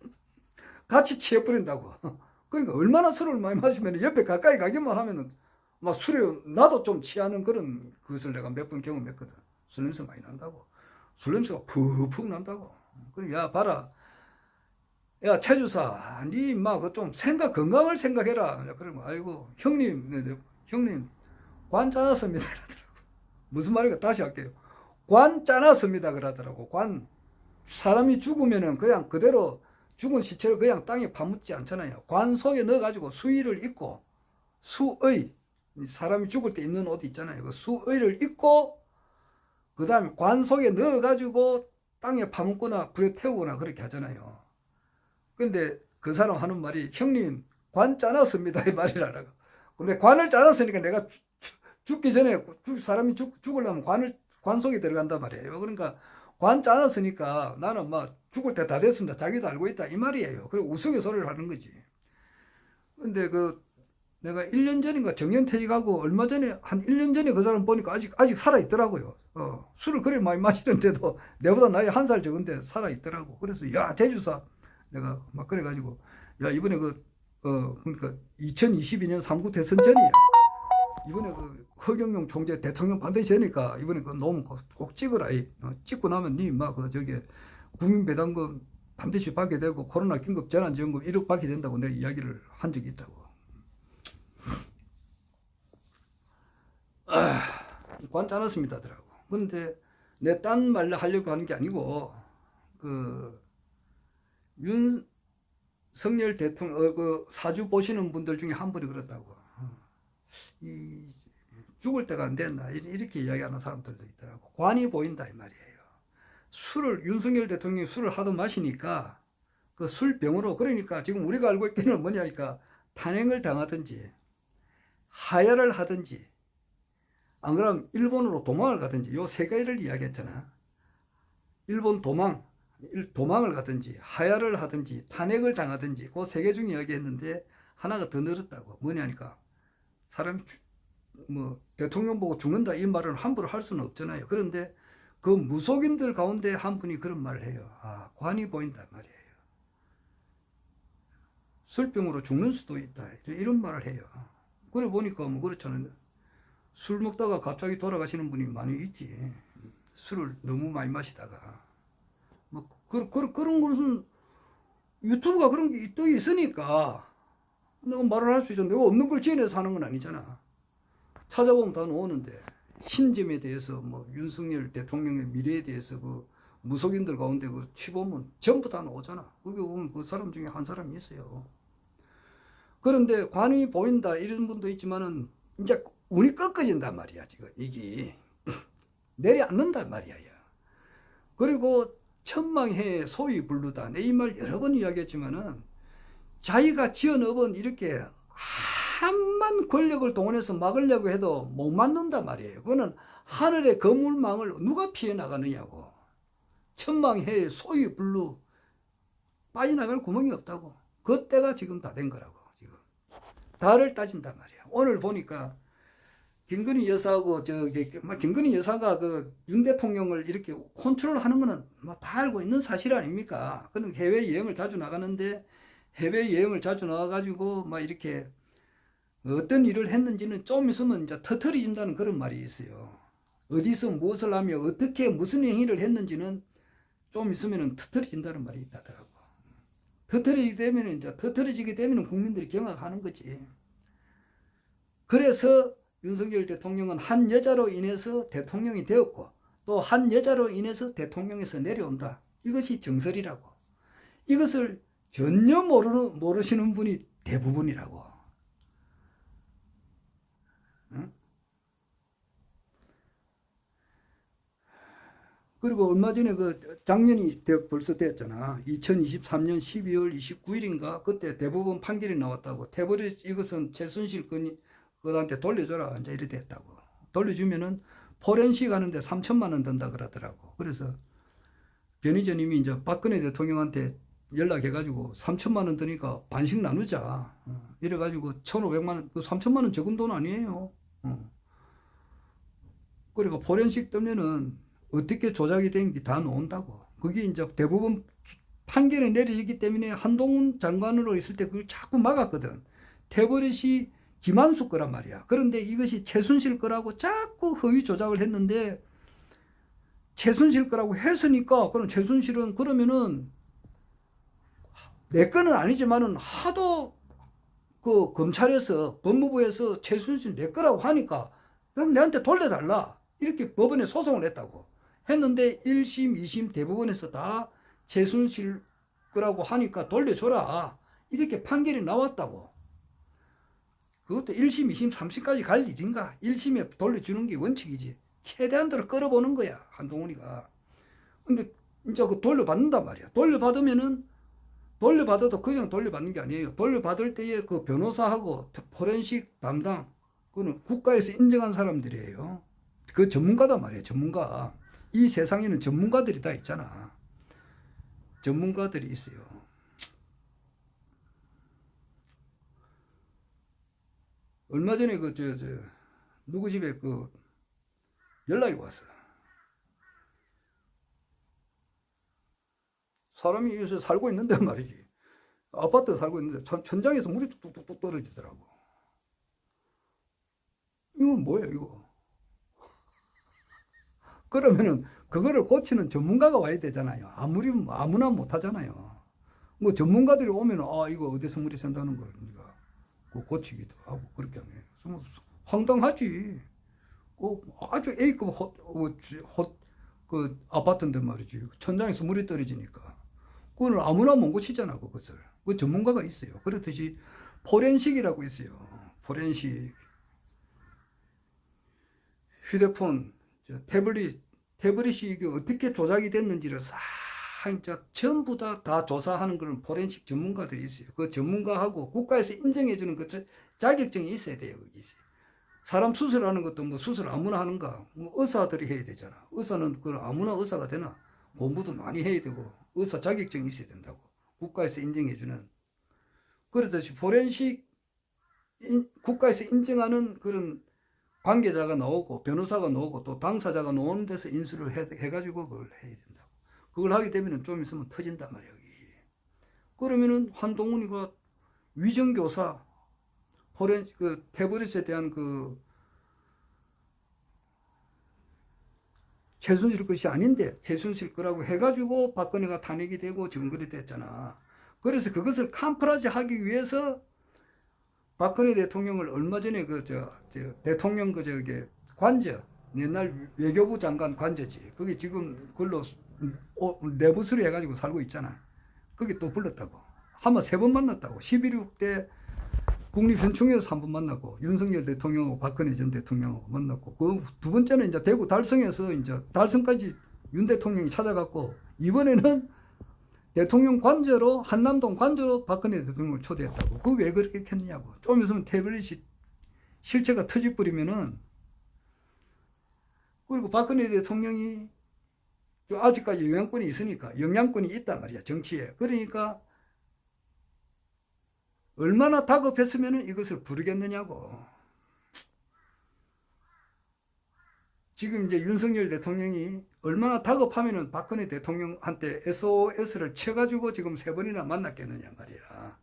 같이 취해버린다고. 그러니까 얼마나 술을 많이 마시면 옆에 가까이 가기만 하면은 막 술에 나도 좀 취하는 그런 것을 내가 몇 번 경험했거든. 술 냄새 많이 난다고. 술 냄새가 푹푹 난다고. 그래, 야 봐라. 야 최주사, 니 막 좀 건강을 생각해라. 그러면 아이고 형님, 형님 관 짜놨습니다 그러더라고. 무슨 말인가 다시 할게요. 관 짜놨습니다 그러더라고. 사람이 죽으면은 그냥 그대로 죽은 시체를 그냥 땅에 파묻지 않잖아요. 관 속에 넣어가지고 수의를 입고, 사람이 죽을 때 입는 옷 있잖아요. 그 수의를 입고, 그 다음에 관 속에 넣어가지고 땅에 파묻거나 불에 태우거나 그렇게 하잖아요. 근데 그 사람 하는 말이, 형님 관 짜놨습니다 이 말이라고. 근데 관을 짜놨으니까 내가 죽기 전에 사람이 죽으려면 관 속에 들어간단 말이에요. 그러니까 관 짜놨으니까 나는 막 죽을 때 다 됐습니다. 자기도 알고 있다 이 말이에요. 그리고 우스갯소리를 하는 거지. 근데 내가 1년 전인가 정년퇴직하고 얼마 전에 한 1년 전에 그 사람 보니까 아직 살아있더라고요. 술을 그리 많이 마시는데도 내보다 나이 한 살 적은데 살아있더라고. 그래서 야 제주사, 내가 막 그래가지고 야 이번에 그러니까 2022년 3구 대선 전이야. 이번에 허경영 총재 대통령 반드시 되니까 이번에 노무 꼭 찍어라. 찍고 나면 니 저기 국민배당금 반드시 받게 되고 코로나 긴급 재난지원금 1억 받게 된다고 내가 이야기를 한 적이 있다고. 관 짜놨습니다 하더라고. 근데 내 딴 말 하려고 하는 게 아니고, 윤석열 대통령 사주 보시는 분들 중에 한 분이 그렇다고. 죽을 때가 안 됐나 이렇게 이야기하는 사람들도 있더라고. 관이 보인다 이 말이에요. 윤석열 대통령이 술을 하도 마시니까 그 술병으로, 그러니까 지금 우리가 알고 있기는 뭐냐니까 탄핵을 당하든지 하야를 하든지 안 그러면 일본으로 도망을 가든지 요 세 가지를 이야기했잖아. 일본 도망을 가든지 하야를 하든지 탄핵을 당하든지 그 세 개 중에 이야기했는데 하나가 더 늘었다고. 뭐냐니까 사람이 대통령 보고 죽는다 이 말은 함부로 할 수는 없잖아요. 그런데 그 무속인들 가운데 한 분이 그런 말을 해요. 관이 보인단 말이에요. 술병으로 죽는 수도 있다 이런 말을 해요. 그래 보니까 그렇잖아요. 술 먹다가 갑자기 돌아가시는 분이 많이 있지. 술을 너무 많이 마시다가 그런 것은 유튜브가 그런 게 또 있으니까 내가 말을 할 수 있잖아. 내가 없는 걸 지어내서 하는 건 아니잖아. 찾아보면 다 나오는데, 신점에 대해서 윤석열 대통령의 미래에 대해서 무속인들 가운데 치보면 전부 다 나오잖아. 거기 보면 그 사람 중에 한 사람이 있어요. 그런데 관이 보인다 이런 분도 있지만은 이제 운이 꺾어진단 말이야. 지금 이게 내려앉는단 말이야. 그리고 천망해 소위 불루다. 내 이 말 여러 번 이야기했지만은 자기가 지은 업은 이렇게 한만 권력을 동원해서 막으려고 해도 못 막는단 말이에요. 그거는 하늘의 거물망을 누가 피해 나가느냐고. 천망해에 소위 불루 빠져나갈 구멍이 없다고. 그때가 지금 다 된 거라고. 지금 달을 따진단 말이야. 오늘 보니까 김건희 여사하고 김건희 여사가 그 윤 대통령을 이렇게 컨트롤하는 거는 다 알고 있는 사실 아닙니까? 그럼 해외 여행을 자주 나가는데 해외 여행을 자주 나가가지고 막 이렇게 어떤 일을 했는지는 좀 있으면 이제 터트려진다는 그런 말이 있어요. 어디서 무엇을 하며 어떻게 무슨 행위를 했는지는 좀 있으면 터트려진다는 말이 있다더라고. 터트려지게 되면 국민들이 경악하는 거지. 그래서 윤석열 대통령은 한 여자로 인해서 대통령이 되었고 또 한 여자로 인해서 대통령에서 내려온다. 이것이 정설이라고. 이것을 전혀 모르시는 분이 대부분이라고. 응? 그리고 얼마 전에 작년이 벌써 됐잖아. 2023년 12월 29일인가 그때 대법원 판결이 나왔다고. 이것은 최순실 그한테 돌려줘라. 이제 이래 됐다고. 돌려주면은 포렌식 하는데 3천만 원 든다 그러더라고. 그래서 변희재님이 이제 박근혜 대통령한테 연락해가지고 3천만 원 드니까 반씩 나누자. 이래가지고 1,500만 원, 3천만 원 적은 돈 아니에요. 그리고 포렌식 뜨면은 어떻게 조작이 된 게 다 나온다고. 그게 이제 대부분 판결이 내려지기 때문에 한동훈 장관으로 있을 때 그걸 자꾸 막았거든. 태블릿이 김한수 거란 말이야. 그런데 이것이 최순실 거라고 자꾸 허위 조작을 했는데 최순실 거라고 했으니까 그럼 최순실은 그러면은 내 거는 아니지만은 하도 그 검찰에서 법무부에서 최순실 내 거라고 하니까 그럼 내한테 돌려달라. 이렇게 법원에 소송을 했다고. 했는데 1심, 2심 대법원에서 다 최순실 거라고 하니까 돌려줘라. 이렇게 판결이 나왔다고. 그것도 1심, 2심, 3심까지 갈 일인가? 1심에 돌려주는 게 원칙이지. 최대한도로 끌어보는 거야, 한동훈이가. 근데 이제 그 돌려받는단 말이야. 돌려받아도 그냥 돌려받는 게 아니에요. 돌려받을 때에 그 변호사하고 포렌식 담당, 그거는 국가에서 인정한 사람들이에요. 그 전문가단 말이에요, 전문가. 이 세상에는 전문가들이 다 있잖아. 전문가들이 있어요. 얼마 전에 누구 집에 연락이 왔어. 사람이 여기서 살고 있는데 말이지. 아파트 살고 있는데 천장에서 물이 뚝뚝뚝 떨어지더라고. 이건 뭐야, 이거? 그러면은 그거를 고치는 전문가가 와야 되잖아요. 아무나 못 하잖아요. 뭐 전문가들이 오면 이거 어디서 물이 샌다는 걸 우리가 고치기도 하고 그렇게 하면 황당하지. 아주 A급 그 아파트인데 말이지. 천장에서 물이 떨어지니까. 그걸 아무나 못 고치잖아, 그것을. 그 전문가가 있어요. 그렇듯이 포렌식이라고 있어요. 포렌식. 휴대폰, 태블릿이 이게 어떻게 조작이 됐는지를 싹 이제 전부 다 조사하는 그런 포렌식 전문가들이 있어요. 그 전문가하고 국가에서 인정해주는 그 자격증이 있어야 돼요. 거기. 사람 수술하는 것도 뭐 수술 아무나 하는가? 뭐 의사들이 해야 되잖아. 의사는 그걸 아무나 의사가 되나? 공부도 많이 해야 되고 의사 자격증이 있어야 된다고. 국가에서 인정해주는. 그러듯이 포렌식 국가에서 인정하는 그런 관계자가 나오고 변호사가 나오고 또 당사자가 나오는 데서 인수를 해가지고 그걸 해야 된다고. 그걸 하게 되면 좀 있으면 터진단 말이야. 여기. 그러면은 한동훈이가 위정교사 태블릿에 대한 최순실 것이 아닌데 최순실 거라고 해가지고 박근혜가 탄핵이 되고 지금 그래 됐잖아. 그래서 그것을 캄프라지 하기 위해서 박근혜 대통령을 얼마 전에 대통령 관저, 옛날 외교부 장관 관저지. 거기 지금 그걸로 내부 수리해가지고 살고 있잖아. 거기 또 불렀다고. 아마 3번 만났다고. 11.6 때 국립현충에서 1번 만났고, 윤석열 대통령하고 박근혜 전 대통령하고 만났고, 그 2번째는 이제 대구 달성에서 이제 달성까지 윤 대통령이 찾아갔고, 이번에는 대통령 관저로, 한남동 관저로 박근혜 대통령을 초대했다고. 그거 왜 그렇게 했느냐고. 좀 있으면 태블릿이 실체가 터져버리면은, 그리고 박근혜 대통령이 아직까지 영향권이 있으니까, 영향권이 있단 말이야, 정치에. 그러니까, 얼마나 다급했으면 이것을 부르겠느냐고. 지금 이제 윤석열 대통령이 얼마나 다급하면은 박근혜 대통령한테 SOS를 쳐가지고 지금 3번이나 만났겠느냐 말이야.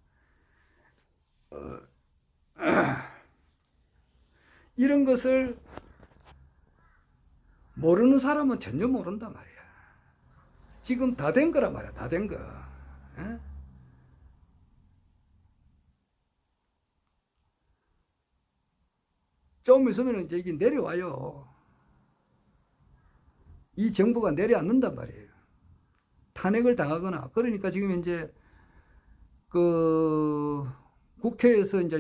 이런 것을 모르는 사람은 전혀 모른단 말이야. 지금 다 된 거란 말이야, 다 된 거. 에? 좀 있으면 이제 이게 내려와요. 이 정부가 내려앉는단 말이에요. 탄핵을 당하거나. 그러니까 지금 이제 그 국회에서 이제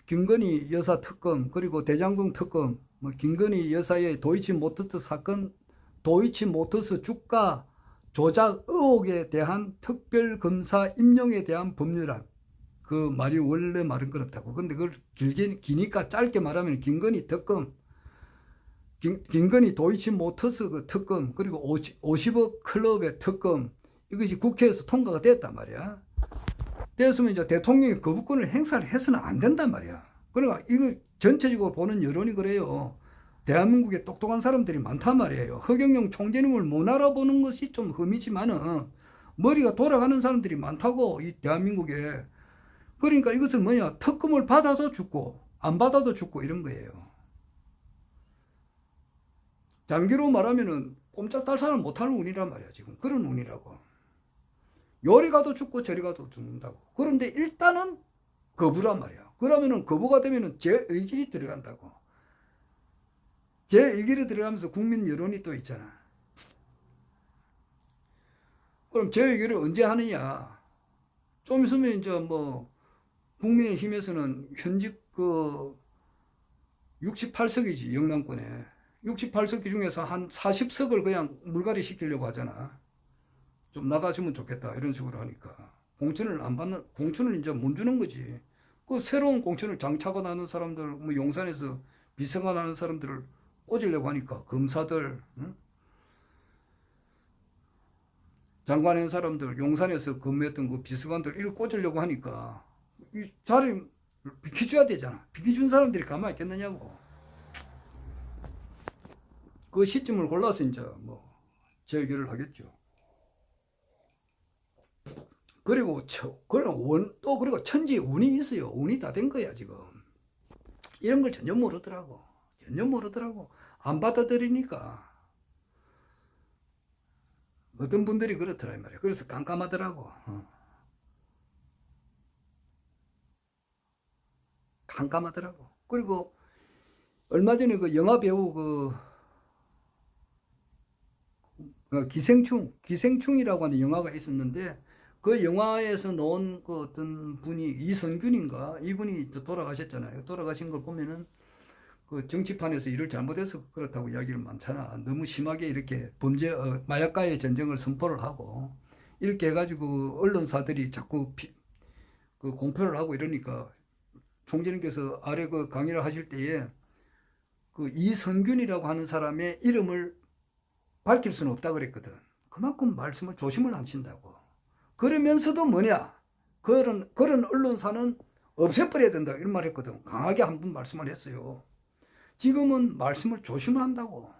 김건희 여사 특검, 그리고 대장동 특검, 뭐 김건희 여사의 도이치모터스 사건, 도이치모터스 주가 조작 의혹에 대한 특별검사 임용에 대한 법률안. 그 말이 원래 말은 그렇다고. 근데 그걸 기니까 짧게 말하면 김건희 특검, 김건희 도이치모터스 그 특검, 그리고 50억 클럽의 특검, 이것이 국회에서 통과가 됐단 말이야. 됐으면 이제 대통령이 거부권을 행사를 해서는 안 된단 말이야. 그러니까 이거 전체적으로 보는 여론이 그래요. 대한민국에 똑똑한 사람들이 많단 말이에요. 허경영 총재님을 못 알아보는 것이 좀 흠이지만은 머리가 돌아가는 사람들이 많다고, 이 대한민국에. 그러니까 이것은 뭐냐, 특검을 받아도 죽고 안 받아도 죽고 이런 거예요. 장기로 말하면은 꼼짝달싹을 못하는 운이란 말이야. 지금 그런 운이라고. 요리 가도 죽고 저리 가도 죽는다고. 그런데 일단은 거부란 말이야. 그러면은 거부가 되면은 제 의길이 들어간다고. 제 의길이 들어가면서 국민 여론이 또 있잖아. 그럼 제 의길을 언제 하느냐? 좀 있으면 이제 뭐 국민의힘에서는 현직 그 68석이지, 영남권에. 68석 중에서 한 40석을 그냥 물갈이 시키려고 하잖아. 좀 나가주면 좋겠다, 이런 식으로 하니까. 공천을 안 받는, 공천을 이제 못 주는 거지. 그 새로운 공천을 장차가 나는 사람들, 뭐 용산에서 비서가 나는 사람들을 꽂으려고 하니까, 검사들, 응? 장관한 사람들, 용산에서 근무했던 그 비서관들, 이를 꽂으려고 하니까, 이 자리 비켜줘야 되잖아. 비켜준 사람들이 가만히 있겠느냐고. 그 시점을 골라서 이제 뭐 재결을 하겠죠. 그리고 또 그리고 천지 운이 있어요. 운이 다 된 거야 지금. 이런 걸 전혀 모르더라고. 전혀 모르더라고. 안 받아들이니까. 어떤 분들이 그렇더라 이 말이야. 그래서 깜깜하더라고. 깜깜하더라고. 그리고 얼마 전에 그 영화 배우 기생충이라고 하는 영화가 있었는데, 그 영화에서 나온 그 어떤 분이 이성균인가, 이분이 돌아가셨잖아요. 돌아가신 걸 보면은 그 정치판에서 일을 잘못해서 그렇다고 이야기를 많잖아. 너무 심하게 이렇게 마약과의 전쟁을 선포를 하고 이렇게 해가지고 언론사들이 자꾸 그 공표를 하고 이러니까 총재님께서 아래 그 강의를 하실 때에 그 이성균이라고 하는 사람의 이름을 밝힐 수는 없다 그랬거든. 그만큼 말씀을 조심을 하신다고. 그러면서도 뭐냐, 그런 언론사는 없애버려야 된다, 이런 말 했거든. 강하게 한 번 말씀을 했어요. 지금은 말씀을 조심을 한다고.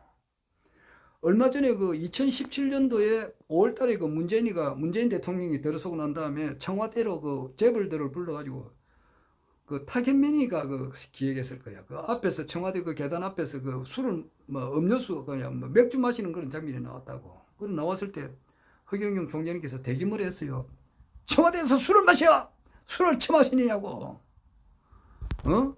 얼마 전에 그 2017년도에 5월 달에 그 문재인 대통령이 들어서고 난 다음에 청와대로 그 재벌들을 불러가지고 그 타겟맨이가 그 기획했을 거야. 그 앞에서 청와대 그 계단 앞에서 그 술을 뭐 음료수 그냥 뭐 맥주 마시는 그런 장면이 나왔다고. 그래 나왔을 때 허경영 총재님께서 대기물을 했어요. 청와대에서 술을 마셔! 술을 처마시느냐고. 어?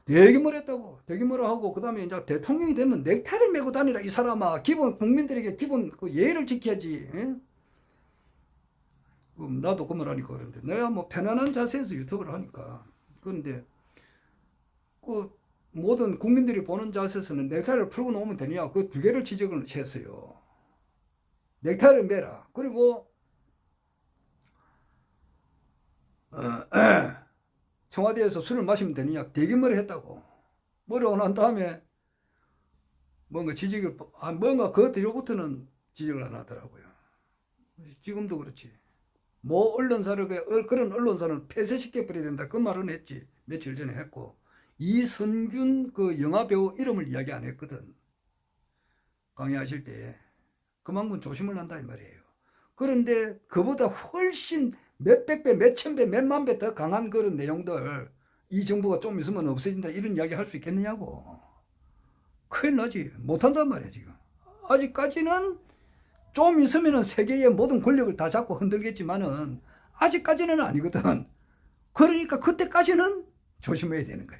대기물 했다고. 대기물을 하고, 그 다음에 이제 대통령이 되면 넥타이를 메고 다니라, 이 사람아. 국민들에게 기본 그 예의를 지켜야지. 에? 나도 그 말 하니까 그런데. 내가 뭐 편안한 자세에서 유튜브를 하니까. 그런데, 그 모든 국민들이 보는 자세에서는 넥타이를 풀고 놓으면 되냐. 그 두 개를 지적을 했어요. 넥타이를 매라. 그리고 청와대에서 술을 마시면 되느냐 대기머리 했다고. 머리고 난 다음에 뭔가 지적을 뭔가 그 뒤로부터는 지적을 안 하더라고요. 지금도 그렇지. 뭐 언론사를 그런 언론사는 폐쇄시켜 버려야 된다 그 말은 했지. 며칠 전에 했고 이선균 그 영화 배우 이름을 이야기 안 했거든. 강의하실 때 그만큼 조심을 한다 이 말이에요. 그런데 그보다 훨씬 몇백 배, 몇천 배, 몇만 배 더 강한 그런 내용들 이 정부가 좀 있으면 없어진다 이런 이야기 할 수 있겠느냐고. 큰일 나지. 못한단 말이야 지금. 아직까지는 좀 있으면 세계의 모든 권력을 다 잡고 흔들겠지만은 아직까지는 아니거든. 그러니까 그때까지는 조심해야 되는 거야.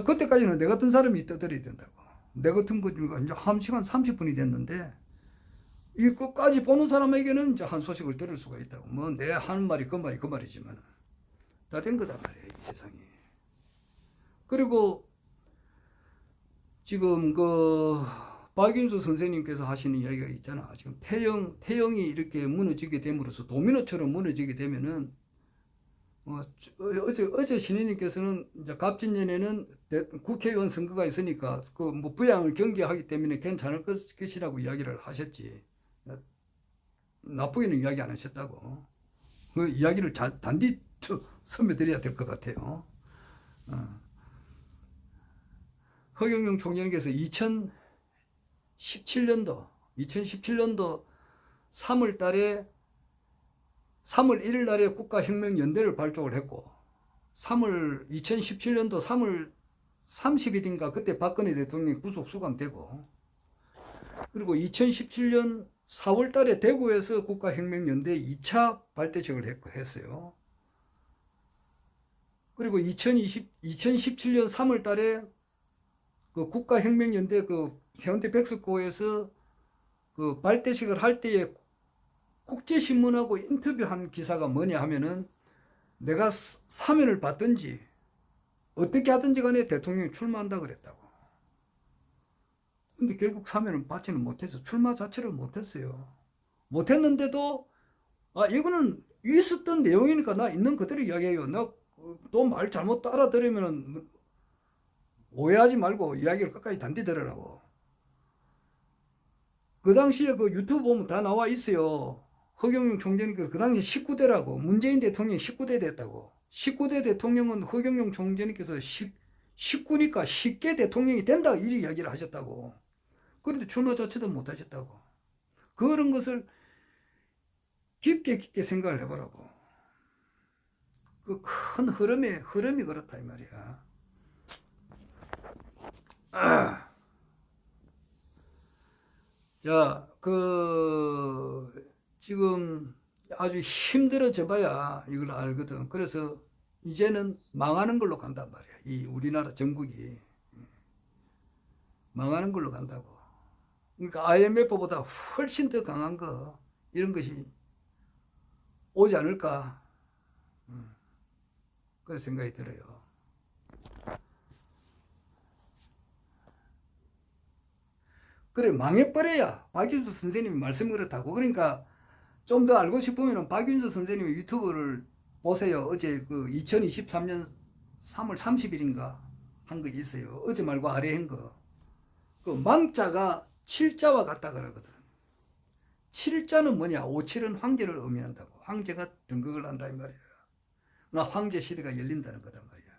그때까지는 내 같은 사람이 떠들어야 된다고. 내 같은 거 이제 1시간 30분이 됐는데 이 끝까지 보는 사람에게는 이제 한 소식을 들을 수가 있다고. 뭐 내 하는 말이 그 말이지만 다 된 거다 말이야 이 세상이. 그리고 지금 그 박윤수 선생님께서 하시는 이야기가 있잖아. 지금 태영이 이렇게 무너지게 됨으로써 도미노처럼 무너지게 되면은 어제 신인님께서는 이제 갑진년에는 국회의원 선거가 있으니까 그 뭐 부양을 경계하기 때문에 괜찮을 것이라고 이야기를 하셨지. 나쁘게는 이야기 안 하셨다고. 그 이야기를 단디 선배드려야 될 것 같아요. 허경영 총장님께서 2017년도 3월 1일 날에 국가혁명연대를 발족을 했고 2017년도 3월 30일인가 그때 박근혜 대통령이 구속 수감되고 그리고 2017년 4월 달에 대구에서 국가혁명연대 2차 발대식을 했어요. 그리고 2017년 3월 달에 그 국가혁명연대 그 해운대 백석고에서 그 발대식을 할 때에 국제신문하고 인터뷰한 기사가 뭐냐 하면은 내가 사면을 받든지 어떻게 하든지 간에 대통령이 출마한다 그랬다고. 근데 결국 사면을 받지는 못해서 출마 자체를 못했어요. 못했는데도 이거는 있었던 내용이니까 나 있는 그대로 이야기해요. 나 또 말 잘못 알아들으면 오해하지 말고 이야기를 끝까지 단디 들으라고. 그 당시에 그 유튜브 보면 다 나와 있어요. 허경영 총장님께서 그 당시에 19대라고 문재인 대통령이 19대 됐다고. 19대 대통령은 허경영 총장님께서 19니까 쉽게 대통령이 된다 이 이야기를 하셨다고. 그런데 출마 자체도 못하셨다고. 그런 것을 깊게 생각을 해보라고. 그 큰 흐름이 그렇다 이 말이야. 자, 지금 아주 힘들어져 봐야 이걸 알거든. 그래서 이제는 망하는 걸로 간단 말이야. 이 우리나라 전국이 망하는 걸로 간다고. 그러니까 IMF보다 훨씬 더 강한 거, 이런 것이 오지 않을까. 그런 생각이 들어요. 그래, 망해버려야 박윤수 선생님이 말씀 그렇다고. 그러니까 좀 더 알고 싶으면 박윤수 선생님의 유튜브를 보세요. 어제 그 2023년 3월 30일인가 한 거 있어요. 어제 말고 아래 한 거. 그 망자가 7자와 같다 그러거든. 7자는 뭐냐? 57은 황제를 의미한다고. 황제가 등극을 한다 이 말이야. 나 황제 시대가 열린다는 거단 말이야.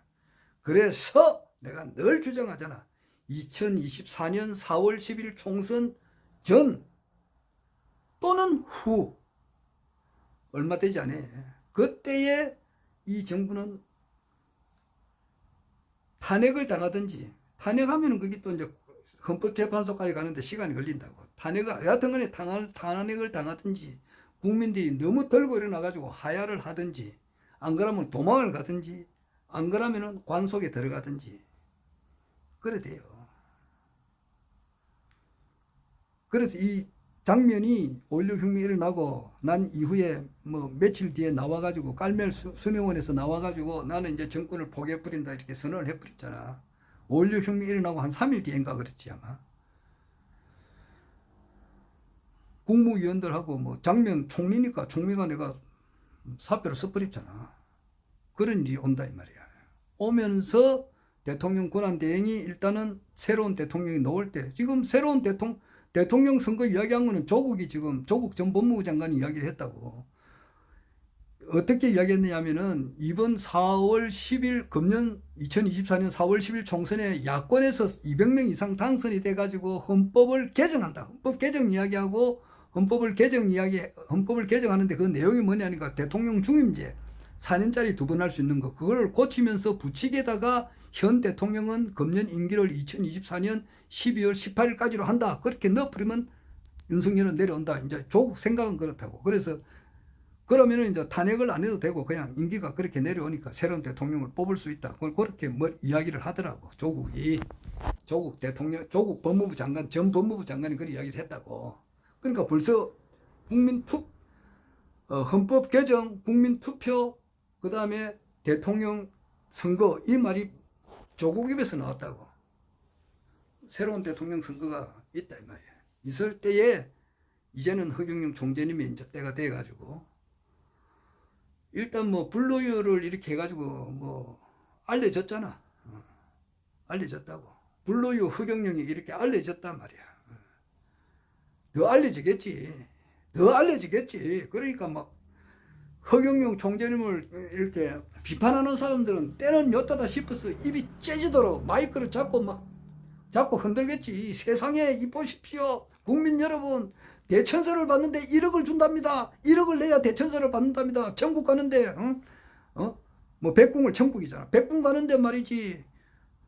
그래서 내가 늘 주장하잖아. 2024년 4월 10일 총선 전 또는 후 얼마 되지 않아. 그때에 이 정부는 탄핵을 당하든지, 탄핵하면 그게 또 이제 헌법재판소까지 가는데 시간이 걸린다고. 여하튼 간에 탄핵을 당하든지, 국민들이 너무 들고 일어나가지고 하야를 하든지, 안 그러면 도망을 가든지, 안 그러면 관 속에 들어가든지, 그래 돼요. 그래서 이 장면이 5.16 혁명이 일어나고 난 이후에 뭐 며칠 뒤에 나와가지고 깔멜 수뇌원에서 나와가지고 나는 이제 정권을 포기해버린다 이렇게 선언을 해버렸잖아. 5.16 혁명이 일어나고 한 3일 뒤인가 그랬지 아마. 국무위원들하고 뭐 장면 총리니까 총리가 내가 사표를 써버렸잖아. 그런 일이 온다 이 말이야. 오면서 대통령 권한대행이 일단은 새로운 대통령이 나올 때, 지금 새로운 대통령 선거 이야기한 거는 조국 전 법무부 장관이 이야기를 했다고. 어떻게 이야기했느냐 하면은 이번 4월 10일 금년 2024년 4월 10일 총선에 야권에서 200명 이상 당선이 돼가지고 헌법을 개정한다. 헌법 개정 이야기하고 헌법을 개정하는데 그 내용이 뭐냐니까 대통령 중임제 4년짜리 2번 할 수 있는 거 그걸 고치면서 부칙에다가 현 대통령은 금년 임기를 2024년 12월 18일까지로 한다. 그렇게 넣어버리면 윤석열은 내려온다. 이제 조국 생각은 그렇다고. 그래서 그러면은 이제 탄핵을 안 해도 되고 그냥 임기가 그렇게 내려오니까 새로운 대통령을 뽑을 수 있다. 그렇게 뭐 이야기를 하더라고. 조국 대통령, 조국 법무부 장관, 전 법무부 장관이 그런 이야기를 했다고. 그러니까 벌써 헌법 개정, 국민 투표, 그 다음에 대통령 선거 이 말이 조국 입에서 나왔다고. 새로운 대통령 선거가 있다 이 말이야. 있을 때에 이제는 허경영 총재님이 이제 때가 돼가지고 일단 뭐 불로유를 이렇게 해가지고 뭐 알려졌잖아. 알려졌다고. 불로유 허경영이 이렇게 알려졌단 말이야. 더 알려지겠지. 그러니까 막 허경영 총재님을 이렇게 비판하는 사람들은 때는 엿다다 싶어서 입이 째지도록 마이크를 잡고 흔들겠지. 세상에 이 보십시오. 국민 여러분, 대천사를 받는데 1억을 준답니다. 1억을 내야 대천사를 받는답니다. 천국 가는데, 뭐 백궁을 천국이잖아. 백궁 가는데 말이지.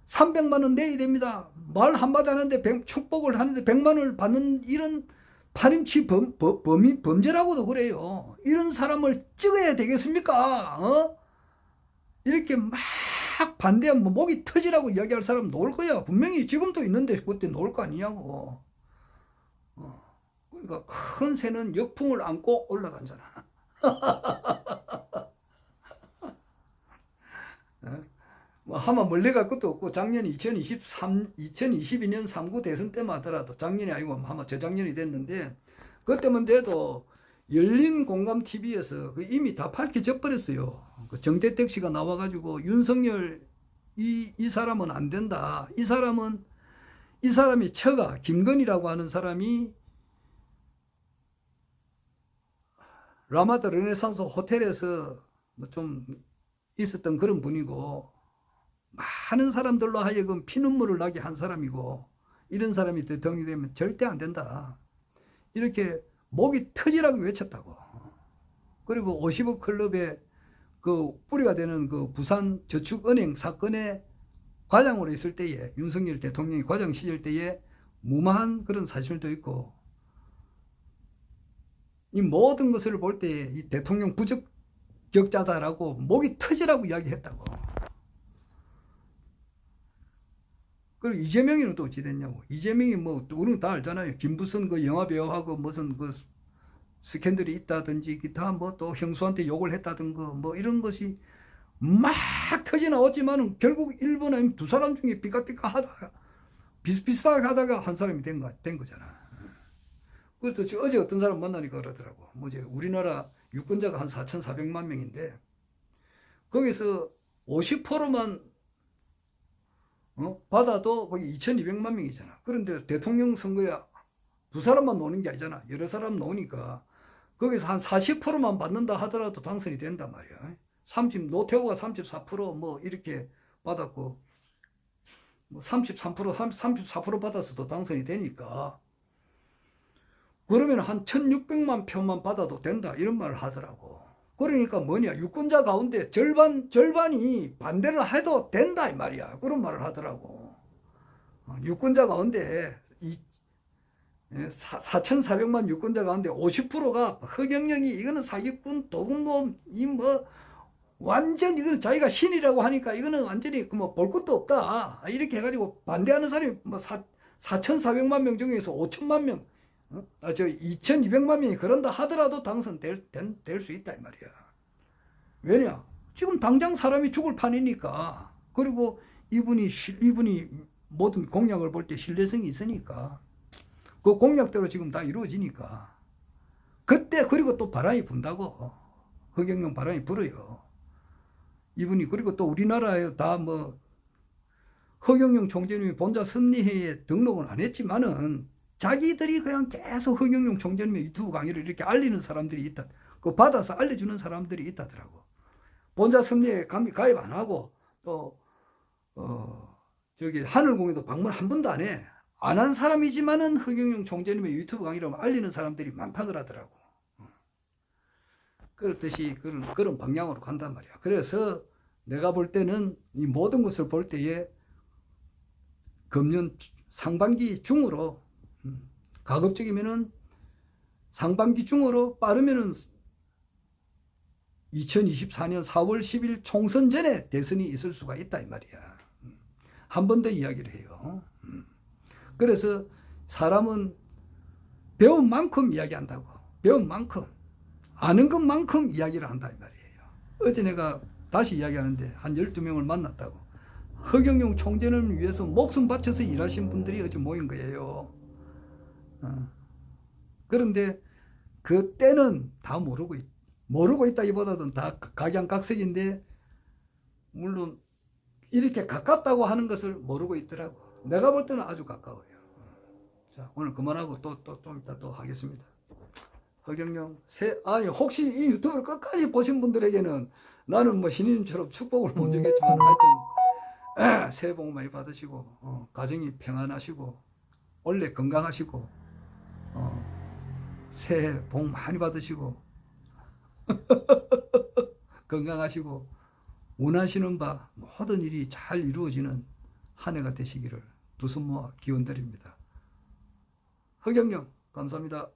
300만 원 내야 됩니다. 말 한마디 하는데 축복을 하는데 100만 원을 받는 이런 파림치 범죄라고도 그래요. 이런 사람을 찍어야 되겠습니까? 이렇게 막 반대하면 뭐 목이 터지라고 이야기할 사람 놓을 거야. 분명히 지금도 있는데 그때 놓을 거 아니냐고. 그러니까 큰 새는 역풍을 안고 올라간잖아. 뭐 하면 멀리 갈 것도 없고 작년 2022년 3구 대선 때만 하더라도 작년이 아니고 아마 저작년이 됐는데 그때만 돼도 열린 공감 TV에서 이미 다 밝혀져 버렸어요. 그 정대택 씨가 나와가지고 윤석열 이 사람은 안 된다. 이 사람이 처가 김건희라고 하는 사람이 라마다 르네상스 호텔에서 뭐 좀 있었던 그런 분이고 많은 사람들로 하여금 피눈물을 나게 한 사람이고 이런 사람이 대통령이 되면 절대 안 된다. 이렇게 목이 터지라고 외쳤다고. 그리고 50억 클럽의 그 뿌리가 되는 그 부산 저축은행 사건의 과장으로 있을 때에 윤석열 대통령이 과장 시절 때에 무마한 그런 사실도 있고 이 모든 것을 볼 때 이 대통령 부적격자다라고 목이 터지라고 이야기했다고. 그리고 이재명이는 또 어찌 됐냐고. 이재명이 뭐 우리는 다 알잖아요. 김부선 그 영화배우하고 무슨 그 스캔들이 있다든지 기타 뭐 또 형수한테 욕을 했다든가 뭐 이런 것이 막 터져 나왔지만은 결국 일본 아니면 두 사람 중에 삐까삐까 하다가 비슷비슷하게 하다가 한 사람이 된 거잖아. 그래서 어제 어떤 사람 만나니까 그러더라고. 뭐지 우리나라 유권자가 한 4,400만 명인데 거기서 50%만 받아도 거기 2,200만 명이잖아. 그런데 대통령 선거에 두 사람만 노는 게 아니잖아. 여러 사람 노니까 거기서 한 40%만 받는다 하더라도 당선이 된단 말이야. 노태우가 34% 이렇게 받았고 뭐 34% 받았어도 당선이 되니까 그러면 한 1,600만 표만 받아도 된다 이런 말을 하더라고. 그러니까 뭐냐 유권자 가운데 절반이 반대를 해도 된다 이 말이야. 그런 말을 하더라고. 유권자 가운데 4,400만 유권자 가운데 50%가 허경영이 이거는 사기꾼 도둑놈 완전 이거는 자기가 신이라고 하니까 이거는 완전히 뭐 볼 것도 없다 이렇게 해가지고 반대하는 사람이 뭐 4,400만 명 중에서 5천만 명 2,200만 명이 그런다 하더라도 당선될 수 있다 이 말이야. 왜냐 지금 당장 사람이 죽을 판이니까. 그리고 이분이 모든 공약을 볼 때 신뢰성이 있으니까 그 공약대로 지금 다 이루어지니까 그때 그리고 또 바람이 분다고. 허경영 바람이 불어요. 이분이 그리고 또 우리나라에 다 뭐 허경영 총재님이 본자 섭리회에 등록은 안 했지만은 자기들이 그냥 계속 허경영 총재님의 유튜브 강의를 이렇게 알리는 사람들이 있다. 그 받아서 알려주는 사람들이 있다더라고. 본자 섭리회에 가입 안 하고 또 저기 하늘공에도 방문 한 번도 안 해. 안 한 사람이지만은 허경영 총재님의 유튜브 강의를 알리는 사람들이 많다 그러더라고. 그렇듯이 그런 방향으로 간단 말이야. 그래서 내가 볼 때는 이 모든 것을 볼 때에 금년 상반기 중으로 가급적이면은 상반기 중으로 빠르면은 2024년 4월 10일 총선 전에 대선이 있을 수가 있다 이 말이야. 한 번 더 이야기를 해요. 그래서 사람은 배운 만큼 이야기한다고. 배운 만큼. 아는 것만큼 이야기를 한다 이 말이에요. 어제 내가 다시 이야기하는데 한 12명을 만났다고. 허경영 총재를 위해서 목숨 바쳐서 일하신 분들이 어제 모인 거예요. 그런데 그 때는 다 모르고 있다기보다는 다 각양각색인데 물론 이렇게 가깝다고 하는 것을 모르고 있더라고. 내가 볼 때는 아주 가까워요. 자, 오늘 그만하고 좀 이따 또 하겠습니다. 허경영 아니 혹시 이 유튜브를 끝까지 보신 분들에게는 나는 뭐 신인처럼 축복을 못 주겠지만 하여튼 새해 복 많이 받으시고 가정이 평안하시고 원래 건강하시고 새해 복 많이 받으시고 건강하시고 원하시는 바 모든 일이 잘 이루어지는 한 해가 되시기를 두 손 모아 기원드립니다. 허경영 감사합니다.